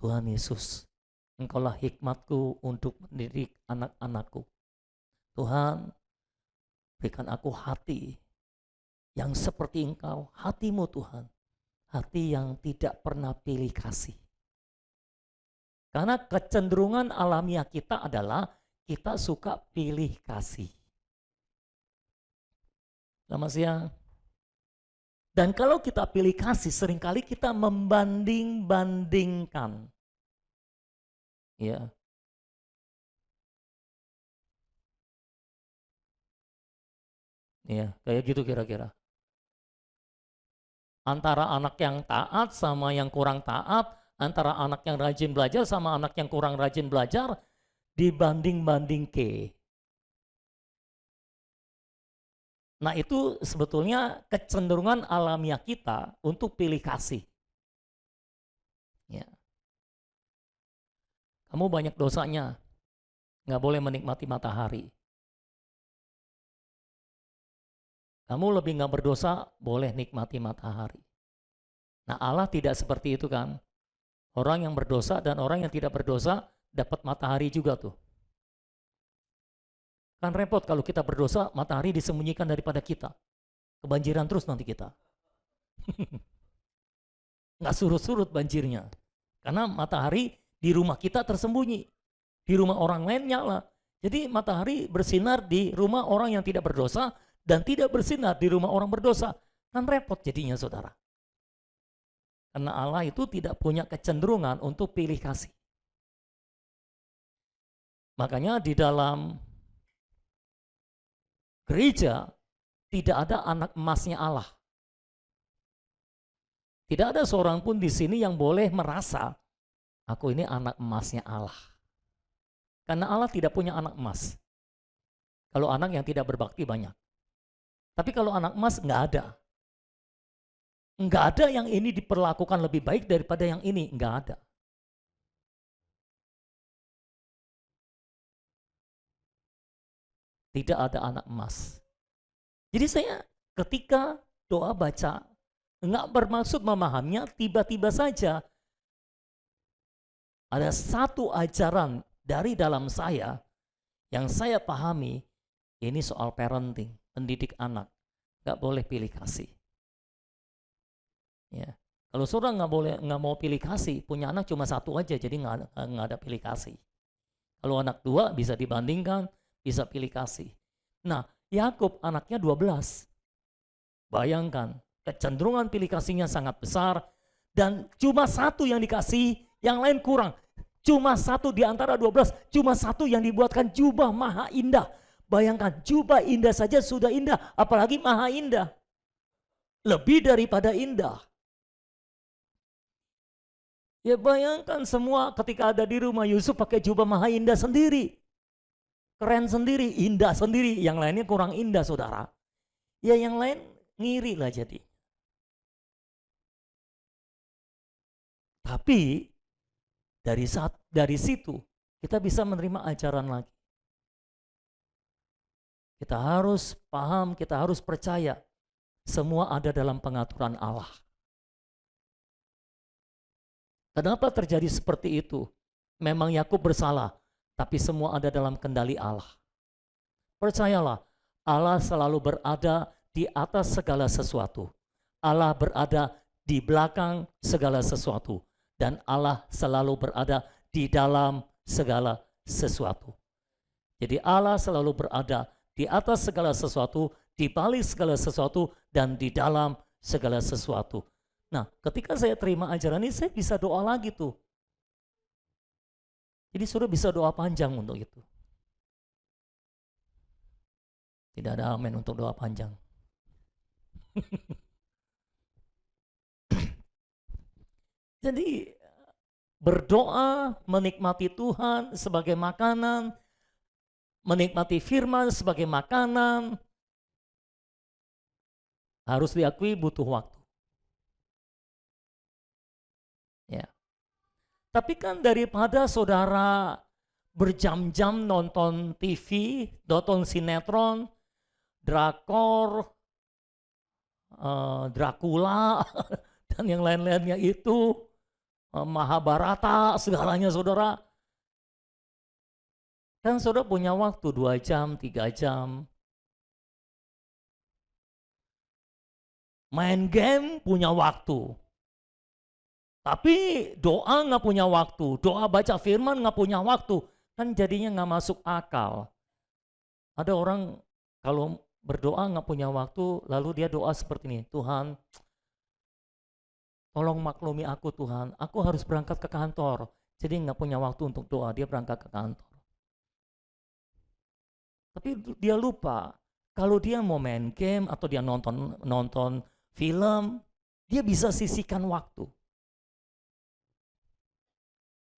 Tuhan Yesus, Engkaulah hikmatku untuk mendidik anak-anakku. Tuhan, berikan aku hati yang seperti Engkau, hatimu Tuhan. Hati yang tidak pernah pilih kasih. Karena kecenderungan alamiah kita adalah kita suka pilih kasih. Selamat siang. Dan kalau kita pilih kasih, seringkali kita membanding-bandingkan. Ya. Ya, kayak gitu kira-kira. Antara anak yang taat sama yang kurang taat, antara anak yang rajin belajar sama anak yang kurang rajin belajar, dibanding-banding ke. Nah itu sebetulnya kecenderungan alamiah kita untuk pilih kasih. Ya. Kamu banyak dosanya, nggak boleh menikmati matahari. Kamu lebih nggak berdosa, boleh nikmati matahari. Nah Allah tidak seperti itu kan. Orang yang berdosa dan orang yang tidak berdosa dapat matahari juga tuh. Kan repot kalau kita berdosa, matahari disembunyikan daripada kita. Kebanjiran terus nanti kita. Nggak surut-surut banjirnya. Karena matahari di rumah kita tersembunyi. Di rumah orang lain nyala. Jadi matahari bersinar di rumah orang yang tidak berdosa dan tidak bersinar di rumah orang berdosa. Kan repot jadinya saudara. Karena Allah itu tidak punya kecenderungan untuk pilih kasih. Makanya di dalam gereja tidak ada anak emasnya Allah. Tidak ada seorang pun di sini yang boleh merasa aku ini anak emasnya Allah. Karena Allah tidak punya anak emas. Kalau anak yang tidak berbakti banyak. Tapi kalau anak emas nggak ada. Nggak ada yang ini diperlakukan lebih baik daripada yang ini. Nggak ada. Tidak ada anak emas. Jadi saya ketika doa baca, nggak bermaksud memahaminya, tiba-tiba saja ada satu ajaran dari dalam saya yang saya pahami, ini soal parenting, pendidik anak. Nggak boleh pilih kasih. Ya. Kalau saudara nggak mau pilih kasih, punya anak cuma satu aja, jadi nggak ada pilih kasih. Kalau anak dua bisa dibandingkan, bisa pilih kasih. Nah, Yakub anaknya 12. Bayangkan, kecenderungan pilih kasihnya sangat besar dan cuma satu yang dikasih, yang lain kurang. Cuma satu di antara 12, cuma satu yang dibuatkan jubah maha indah. Bayangkan, jubah indah saja sudah indah, apalagi maha indah. Lebih daripada indah. Ya bayangkan semua ketika ada di rumah Yusuf pakai jubah maha indah sendiri. Keren sendiri, indah sendiri. Yang lainnya kurang indah saudara. Ya yang lain ngiri lah jadi. Tapi dari situ kita bisa menerima ajaran lagi. Kita harus paham, kita harus percaya. Semua ada dalam pengaturan Allah. Kenapa terjadi seperti itu? Memang Yakub bersalah, tapi semua ada dalam kendali Allah. Percayalah, Allah selalu berada di atas segala sesuatu. Allah berada di belakang segala sesuatu. Dan Allah selalu berada di dalam segala sesuatu. Jadi Allah selalu berada di atas segala sesuatu, di balik segala sesuatu, dan di dalam segala sesuatu. Nah, ketika saya terima ajaran ini, saya bisa doa lagi tuh. Jadi sudah bisa doa panjang untuk itu. Tidak ada amin untuk doa panjang. Jadi berdoa, menikmati Tuhan sebagai makanan, menikmati firman sebagai makanan, harus diakui butuh waktu. Ya. Tapi kan daripada saudara berjam-jam nonton TV, nonton sinetron, drakor, Dracula, dan yang lain-lainnya itu, Mahabharata, segalanya saudara. Kan saudara punya waktu 2 jam, 3 jam. Main game punya waktu. Tapi doa nggak punya waktu, doa baca firman nggak punya waktu, kan jadinya nggak masuk akal. Ada orang kalau berdoa nggak punya waktu, lalu dia doa seperti ini, Tuhan, tolong maklumi aku Tuhan, aku harus berangkat ke kantor, jadi nggak punya waktu untuk doa, dia berangkat ke kantor. Tapi dia lupa, kalau dia mau main game atau dia nonton film, dia bisa sisihkan waktu.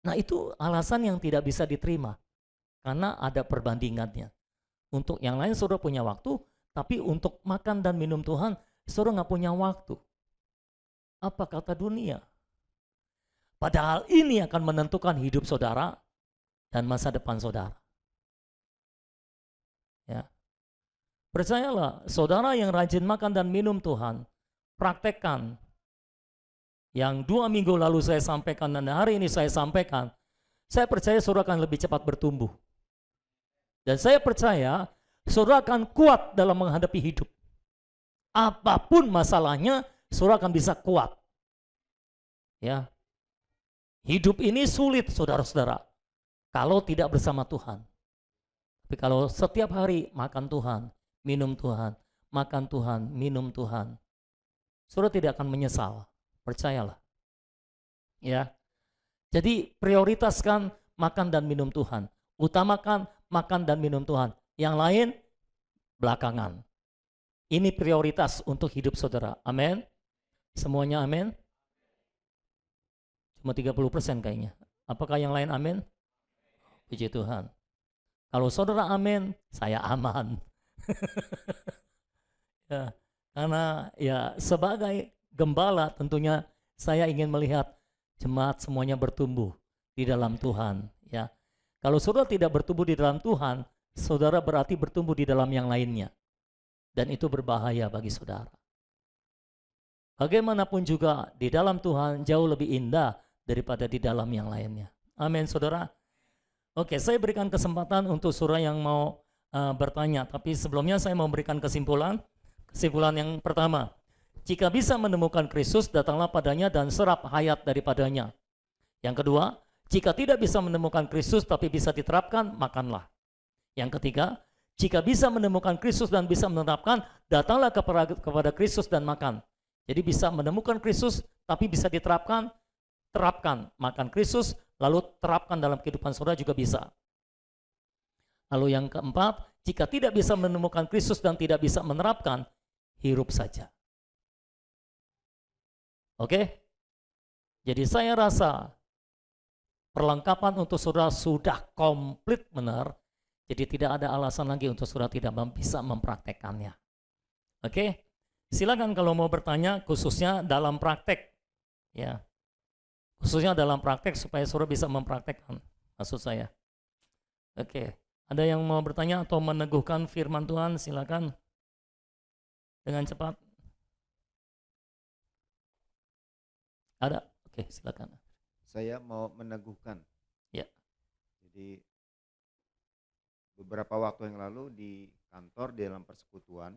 Nah itu alasan yang tidak bisa diterima, karena ada perbandingannya. Untuk yang lain saudara punya waktu, tapi untuk makan dan minum Tuhan, saudara nggak punya waktu. Apa kata dunia? Padahal ini akan menentukan hidup saudara dan masa depan saudara. Ya. Percayalah, saudara yang rajin makan dan minum Tuhan, praktekkan. Yang 2 minggu lalu saya sampaikan dan hari ini saya sampaikan, saya percaya saudara akan lebih cepat bertumbuh. Dan saya percaya saudara akan kuat dalam menghadapi hidup. Apapun masalahnya, saudara akan bisa kuat. Ya. Hidup ini sulit saudara-saudara, kalau tidak bersama Tuhan. Tapi kalau setiap hari makan Tuhan, minum Tuhan, makan Tuhan, minum Tuhan, saudara tidak akan menyesal. Percayalah. Ya. Jadi prioritaskan makan dan minum Tuhan. Utamakan makan dan minum Tuhan. Yang lain belakangan. Ini prioritas untuk hidup saudara. Amin. Semuanya amin. Cuma 30% kayaknya. Apakah yang lain amin? Puji Tuhan. Kalau saudara amin, saya aman. Ya, karena ya sebagai gembala tentunya saya ingin melihat jemaat semuanya bertumbuh di dalam Tuhan. Ya, kalau saudara tidak bertumbuh di dalam Tuhan, saudara berarti bertumbuh di dalam yang lainnya. Dan itu berbahaya bagi saudara. Bagaimanapun juga di dalam Tuhan jauh lebih indah daripada di dalam yang lainnya. Amin saudara. Oke, saya berikan kesempatan untuk saudara yang mau bertanya. Tapi sebelumnya saya mau berikan kesimpulan. Kesimpulan yang pertama. Jika bisa menemukan Kristus, datanglah padanya dan serap hayat daripadanya. Yang kedua, jika tidak bisa menemukan Kristus tapi bisa diterapkan, makanlah. Yang ketiga, jika bisa menemukan Kristus dan bisa menerapkan, datanglah kepada Kristus dan makan. Jadi bisa menemukan Kristus tapi bisa diterapkan, terapkan. Makan Kristus, lalu terapkan dalam kehidupan saudara juga bisa. Lalu yang keempat, jika tidak bisa menemukan Kristus dan tidak bisa menerapkan, hirup saja. Oke? Jadi saya rasa perlengkapan untuk saudara sudah komplit benar, jadi tidak ada alasan lagi untuk saudara tidak bisa mempraktekkannya. Oke, silakan kalau mau bertanya khususnya dalam praktek, ya, khususnya dalam praktek supaya saudara bisa mempraktekkan, maksud saya. Oke, ada yang mau bertanya atau meneguhkan firman Tuhan, silakan dengan cepat. Ada? Oke, silakan. Saya mau meneguhkan. Ya. Jadi beberapa waktu yang lalu di kantor di dalam persekutuan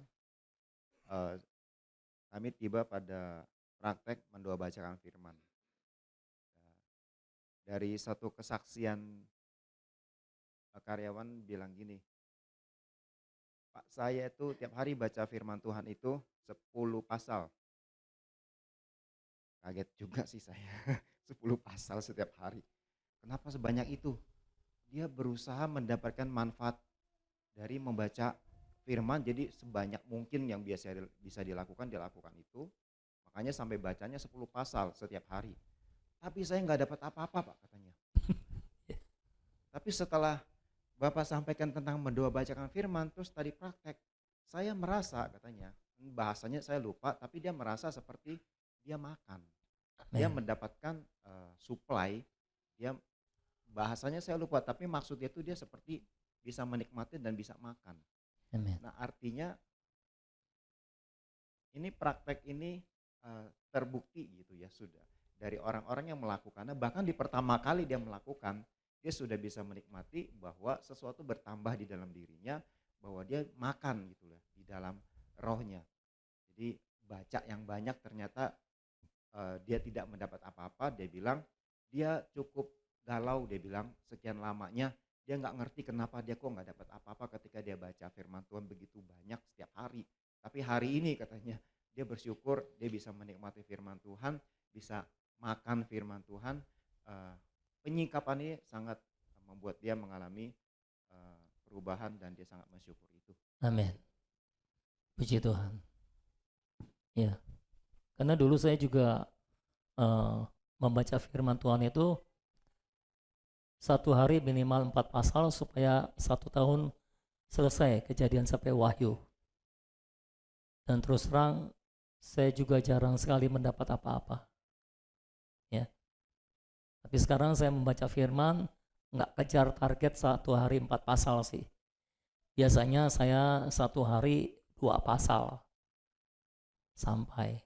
kami tiba pada praktek mendoa bacakan firman. Dari satu kesaksian karyawan bilang gini, Pak, saya itu tiap hari baca firman Tuhan itu 10 pasal. Kaget juga sih saya, 10 pasal setiap hari. Kenapa sebanyak itu? Dia berusaha mendapatkan manfaat dari membaca firman, jadi sebanyak mungkin yang biasa bisa dilakukan itu. Makanya sampai bacanya 10 pasal setiap hari. Tapi saya nggak dapat apa-apa, Pak, katanya. Tapi setelah Bapak sampaikan tentang mendoa bacakan firman, terus tadi praktek, saya merasa, katanya, bahasanya saya lupa, tapi dia merasa seperti dia makan. Dia mendapatkan supply, dia bahasanya saya lupa, tapi maksudnya itu dia seperti bisa menikmati dan bisa makan. Amen. Nah, artinya ini praktek ini terbukti gitu ya, sudah dari orang-orang yang melakukannya, bahkan di pertama kali dia melakukan, dia sudah bisa menikmati bahwa sesuatu bertambah di dalam dirinya, bahwa dia makan gitu lah di dalam rohnya. Jadi baca yang banyak ternyata dia tidak mendapat apa-apa. Dia bilang dia cukup galau, dia bilang sekian lamanya dia nggak ngerti kenapa dia kok nggak dapat apa-apa ketika dia baca firman Tuhan begitu banyak setiap hari. Tapi hari ini katanya dia bersyukur dia bisa menikmati firman Tuhan, bisa makan firman Tuhan. Penyikapan ini sangat membuat dia mengalami perubahan dan dia sangat bersyukur itu. Amin. Puji Tuhan. Ya, karena dulu saya juga membaca firman Tuhan itu satu hari minimal 4 pasal supaya 1 tahun selesai Kejadian sampai Wahyu. Dan terus terang saya juga jarang sekali mendapat apa-apa. Ya. Tapi sekarang saya membaca firman, nggak kejar target 1 hari 4 pasal sih. Biasanya saya 1 hari 2 pasal sampai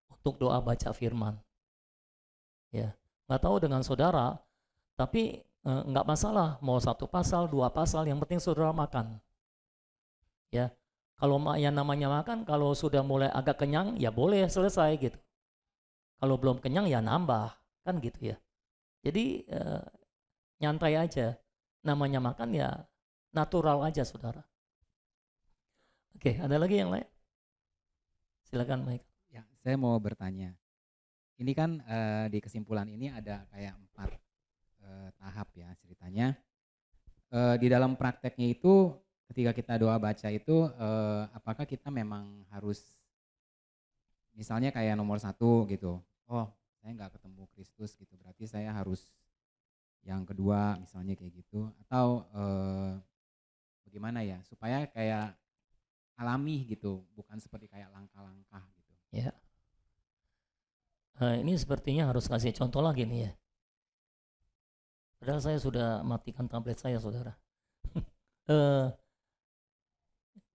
untuk doa baca firman. Ya, nggak tahu dengan saudara, tapi nggak masalah mau 1 pasal, 2 pasal, yang penting saudara makan. Ya, kalau yang namanya makan, kalau sudah mulai agak kenyang, ya boleh selesai gitu. Kalau belum kenyang ya nambah, kan gitu ya. Jadi nyantai aja, namanya makan ya natural aja saudara. Oke, ada lagi yang lain? Silakan Mike. Ya, saya mau bertanya. Ini kan di kesimpulan ini ada kayak 4 tahap ya ceritanya. Di dalam prakteknya itu ketika kita doa baca itu apakah kita memang harus misalnya kayak nomor 1 gitu. Oh, saya nggak ketemu Kristus gitu, berarti saya harus yang kedua misalnya kayak gitu, atau bagaimana ya supaya kayak alami gitu, bukan seperti kayak langkah-langkah gitu. Ya, ini sepertinya harus kasih contoh lagi nih ya. Padahal saya sudah matikan tablet saya saudara.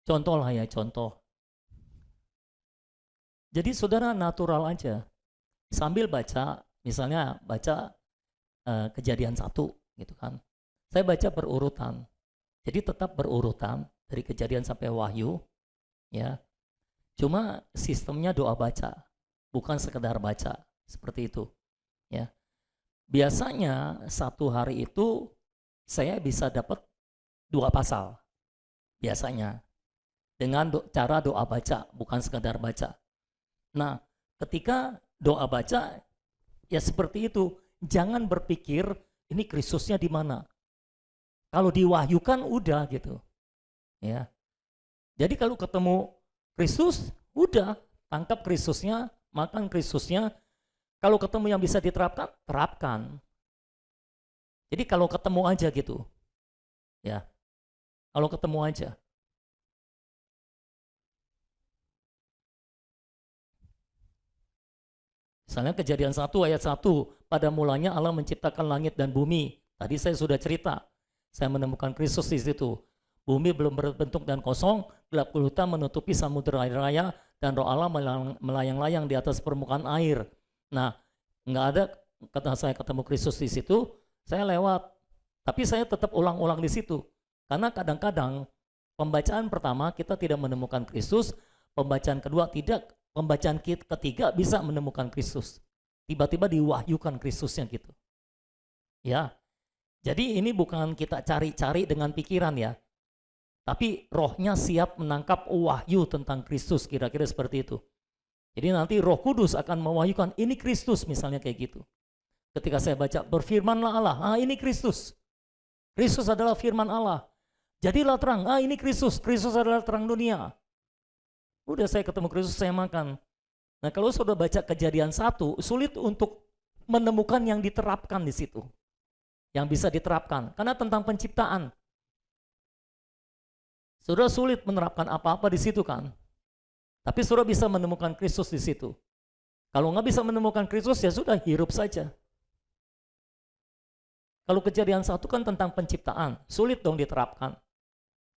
Contoh lah ya, contoh. Jadi saudara natural aja. Sambil baca, misalnya baca Kejadian 1 gitu kan. Saya baca berurutan. Jadi tetap berurutan dari Kejadian sampai Wahyu ya. Cuma sistemnya doa baca, bukan sekedar baca seperti itu ya. Biasanya 1 hari itu saya bisa dapat 2 pasal. Biasanya dengan cara doa baca, bukan sekedar baca. Nah, ketika doa baca ya seperti itu, jangan berpikir ini Kristusnya di mana. Kalau diwahyukan udah gitu. Ya. Jadi kalau ketemu Kristus, udah tangkap Kristusnya, makan Kristusnya. Kalau ketemu yang bisa diterapkan, terapkan. Jadi kalau ketemu aja gitu. Ya. Kalau ketemu aja. Misalnya Kejadian 1 ayat 1, pada mulanya Allah menciptakan langit dan bumi. Tadi saya sudah cerita, saya menemukan Kristus di situ. Bumi belum berbentuk dan kosong, gelap gulita menutupi samudera raya, dan roh Allah melayang-layang di atas permukaan air. Nah, nggak ada kata saya ketemu Kristus di situ, saya lewat. Tapi saya tetap ulang-ulang di situ. Karena kadang-kadang pembacaan pertama kita tidak menemukan Kristus, pembacaan kedua tidak, pembacaan ketiga bisa menemukan Kristus. Tiba-tiba diwahyukan Kristusnya gitu. Ya. Jadi ini bukan kita cari-cari dengan pikiran ya. Tapi rohnya siap menangkap wahyu tentang Kristus, kira-kira seperti itu. Jadi nanti Roh Kudus akan mewahyukan ini Kristus, misalnya kayak gitu. Ketika saya baca berfirmanlah Allah, ini Kristus. Kristus adalah firman Allah. Jadilah terang, ini Kristus. Kristus adalah terang dunia. Udah saya ketemu Kristus, saya makan. Nah kalau sudah baca Kejadian 1, sulit untuk menemukan yang diterapkan di situ. Yang bisa diterapkan, karena tentang penciptaan. Saudara sulit menerapkan apa-apa di situ kan. Tapi saudara bisa menemukan Kristus di situ. Kalau nggak bisa menemukan Kristus ya sudah hirup saja. Kalau Kejadian 1 kan tentang penciptaan, sulit dong diterapkan.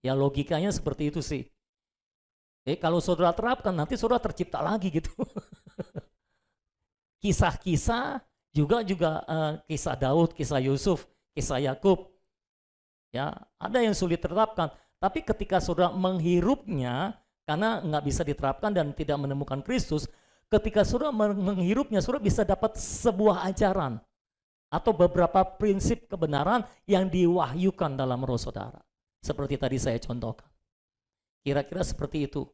Ya logikanya seperti itu sih. Kalau saudara terapkan nanti saudara tercipta lagi gitu. Kisah-kisah juga kisah Daud, kisah Yusuf, kisah Yakub. Ya, ada yang sulit diterapkan. Tapi ketika saudara menghirupnya, karena nggak bisa diterapkan dan tidak menemukan Kristus, ketika saudara menghirupnya, saudara bisa dapat sebuah ajaran atau beberapa prinsip kebenaran yang diwahyukan dalam roh saudara. Seperti tadi saya contohkan. Kira-kira seperti itu.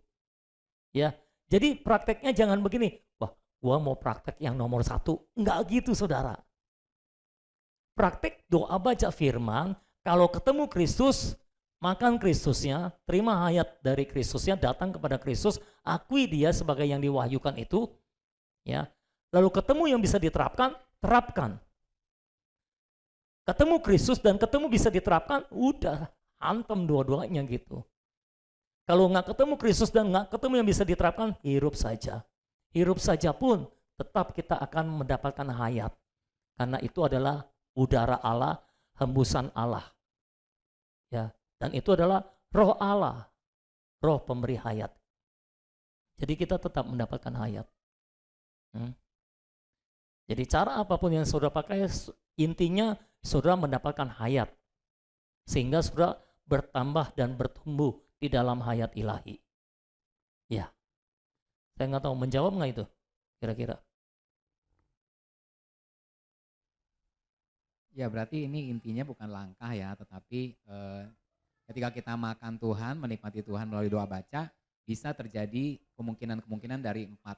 Ya, jadi prakteknya jangan begini, wah gua mau praktek yang nomor 1. Enggak gitu saudara. Praktek doa baca firman, kalau ketemu Kristus, makan Kristusnya, terima hayat dari Kristusnya, datang kepada Kristus, akui dia sebagai yang diwahyukan itu, ya. Lalu ketemu yang bisa diterapkan, terapkan. Ketemu Kristus dan ketemu bisa diterapkan, udah hantem dua-duanya gitu. Kalau nggak ketemu Kristus dan nggak ketemu yang bisa diterapkan, hirup saja. Hirup saja pun tetap kita akan mendapatkan hayat. Karena itu adalah udara Allah, hembusan Allah. Ya. Dan itu adalah roh Allah, roh pemberi hayat. Jadi kita tetap mendapatkan hayat. Jadi cara apapun yang saudara pakai, intinya saudara mendapatkan hayat. Sehingga saudara bertambah dan bertumbuh di dalam hayat ilahi. Ya, saya nggak tahu menjawab nggak itu kira-kira. Ya berarti ini intinya bukan langkah ya, tetapi ketika kita makan Tuhan, menikmati Tuhan melalui doa baca, bisa terjadi kemungkinan-kemungkinan dari 4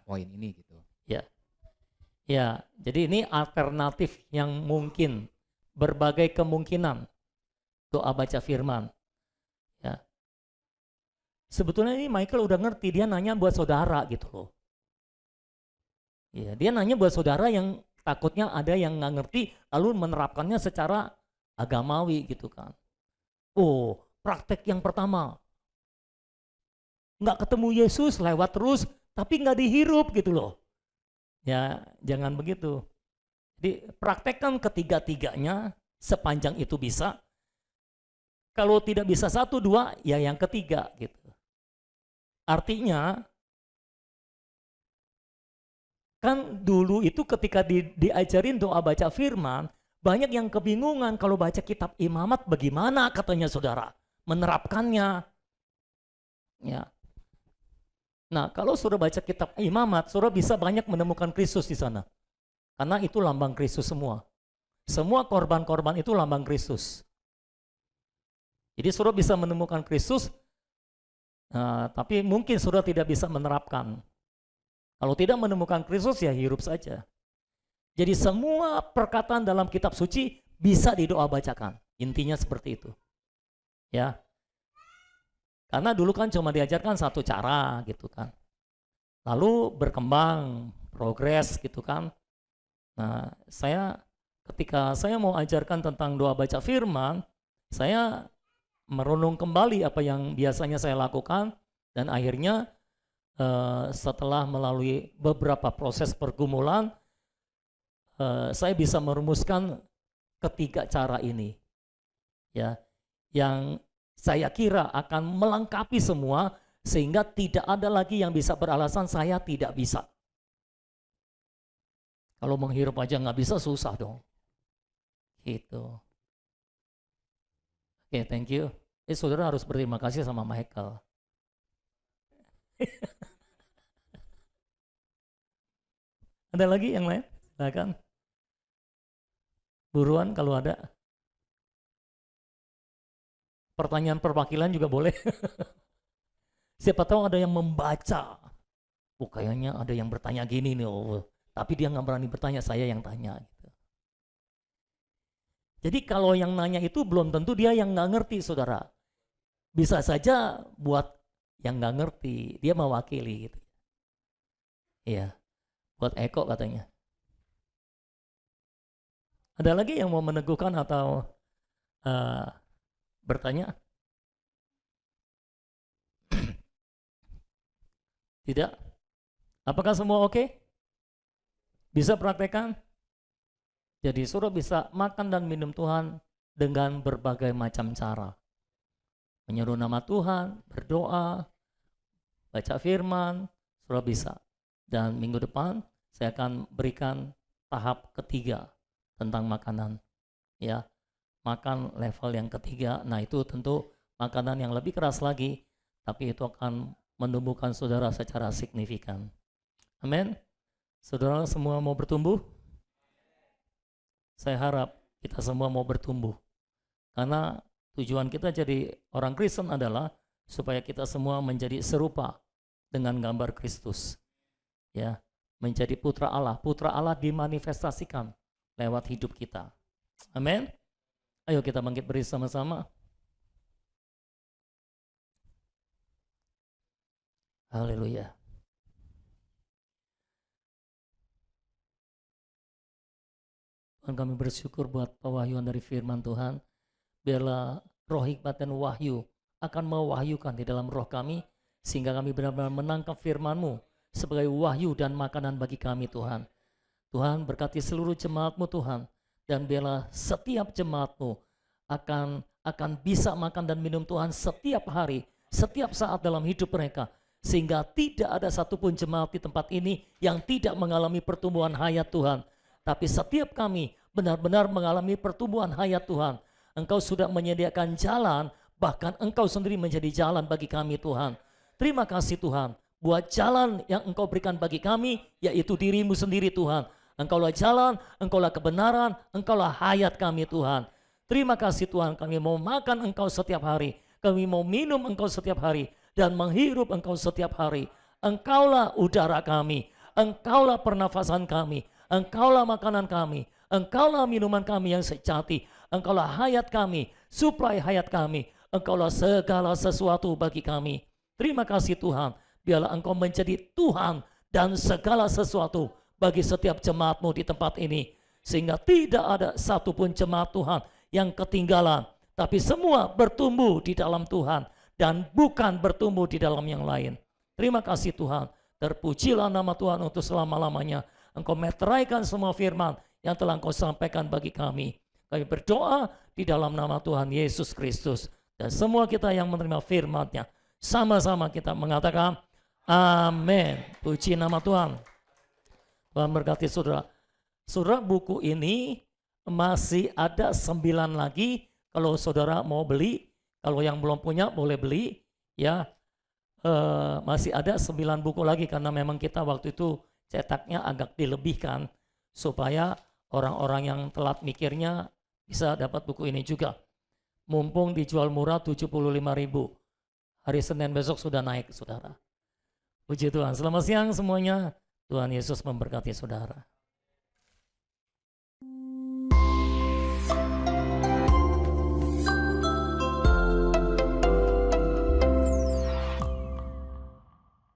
poin ini gitu. Ya, ya. Jadi ini alternatif yang mungkin, berbagai kemungkinan doa baca firman. Ya, sebetulnya ini Michael udah ngerti, dia nanya buat saudara gitu loh. Ya, dia nanya buat saudara yang takutnya ada yang nggak ngerti, lalu menerapkannya secara agamawi gitu kan. Oh, praktek yang pertama. Nggak ketemu Yesus, lewat terus, tapi nggak dihirup gitu loh. Ya, jangan begitu. Jadi praktekkan ketiga-tiganya sepanjang itu bisa. Kalau tidak bisa 1, 2, ya yang ketiga gitu. Artinya, kan dulu itu ketika diajarin doa baca firman, banyak yang kebingungan kalau baca kitab imamat bagaimana katanya saudara menerapkannya. Ya. Nah kalau saudara baca kitab imamat, saudara bisa banyak menemukan Kristus di sana. Karena itu lambang Kristus semua. Semua korban-korban itu lambang Kristus. Jadi saudara bisa menemukan Kristus, tapi mungkin saudara tidak bisa menerapkan. Kalau tidak menemukan Kristus ya hirup saja. Jadi semua perkataan dalam kitab suci bisa didoa bacakan. Intinya seperti itu. Ya. Karena dulu kan cuma diajarkan satu cara gitu kan. lalu berkembang, progres gitu kan. Nah, ketika saya mau ajarkan tentang doa baca firman, saya merenung kembali apa yang biasanya saya lakukan, dan akhirnya setelah melalui beberapa proses pergumulan, saya bisa merumuskan ketiga cara ini, ya, yang saya kira akan melengkapi semua sehingga tidak ada lagi yang bisa beralasan saya tidak bisa. Kalau menghirup aja nggak bisa, susah dong. Gitu. Oke, thank you. Saudara harus berterima kasih sama Michael. Ada lagi yang lain? Silakan. Buruan kalau ada. Pertanyaan perwakilan juga boleh. Siapa tahu ada yang membaca. Oh, kayaknya ada yang bertanya gini nih. Oh, tapi dia nggak berani bertanya, saya yang tanya. Gitu. Jadi kalau yang nanya itu belum tentu dia yang nggak ngerti, saudara. Bisa saja buat yang nggak ngerti, dia mewakili gitu. Iya, buat Eko katanya. Ada lagi yang mau meneguhkan atau bertanya? Tidak? Apakah semua oke? Bisa praktekkan? Jadi saudara bisa makan dan minum Tuhan dengan berbagai macam cara. Menyeru nama Tuhan, berdoa, baca firman, saudara bisa. Dan minggu depan saya akan berikan tahap ketiga tentang makanan. Ya, makan level yang ketiga. Nah, itu tentu makanan yang lebih keras lagi, tapi itu akan menumbuhkan saudara secara signifikan. Amin. Saudara semua mau bertumbuh? Saya harap kita semua mau bertumbuh. Karena tujuan kita jadi orang Kristen adalah supaya kita semua menjadi serupa dengan gambar Kristus. Ya, menjadi putra Allah. Putra Allah dimanifestasikan lewat hidup kita. Amin. Ayo kita bangkit berdiri sama-sama. Haleluya. Tuhan, kami bersyukur buat pewahyuan dari firman Tuhan. Biarlah roh hikmat dan wahyu akan mewahyukan di dalam roh kami, sehingga kami benar-benar menangkap firman-Mu sebagai wahyu dan makanan bagi kami, Tuhan. Tuhan, berkati seluruh jemaat-Mu, Tuhan, dan biarlah setiap jemaat-Mu akan bisa makan dan minum Tuhan setiap hari, setiap saat dalam hidup mereka, sehingga tidak ada satupun jemaat di tempat ini yang tidak mengalami pertumbuhan hayat, Tuhan. Tapi setiap kami benar-benar mengalami pertumbuhan hayat, Tuhan. Engkau sudah menyediakan jalan, bahkan Engkau sendiri menjadi jalan bagi kami, Tuhan. Terima kasih, Tuhan, buat jalan yang Engkau berikan bagi kami, yaitu diri-Mu sendiri, Tuhan. Engkaulah jalan, Engkaulah kebenaran, Engkaulah hayat kami, Tuhan. Terima kasih, Tuhan, kami mau makan Engkau setiap hari, kami mau minum Engkau setiap hari, dan menghirup Engkau setiap hari. Engkaulah udara kami, Engkaulah pernafasan kami, Engkaulah makanan kami, Engkaulah minuman kami yang sejati, Engkaulah hayat kami, suplai hayat kami, Engkaulah segala sesuatu bagi kami. Terima kasih, Tuhan, biarlah Engkau menjadi Tuhan dan segala sesuatu bagi setiap jemaat-Mu di tempat ini, sehingga tidak ada satupun jemaat Tuhan yang ketinggalan, tapi semua bertumbuh di dalam Tuhan dan bukan bertumbuh di dalam yang lain. Terima kasih, Tuhan, terpujilah nama Tuhan untuk selama-lamanya. Engkau meteraikan semua firman yang telah Engkau sampaikan bagi kami. Kami berdoa di dalam nama Tuhan Yesus Kristus. Dan semua kita yang menerima firman-Nya, sama-sama kita mengatakan amin. Puji nama Tuhan. Tuhan berkati saudara. Saudara, buku ini masih ada 9 lagi. Kalau saudara mau beli, kalau yang belum punya boleh beli. Ya, masih ada 9 buku lagi, karena memang kita waktu itu cetaknya agak dilebihkan supaya orang-orang yang telat mikirnya bisa dapat buku ini juga. Mumpung dijual murah 75.000. Hari Senin besok sudah naik, saudara. Puji Tuhan. Selamat siang semuanya. Tuhan Yesus memberkati saudara.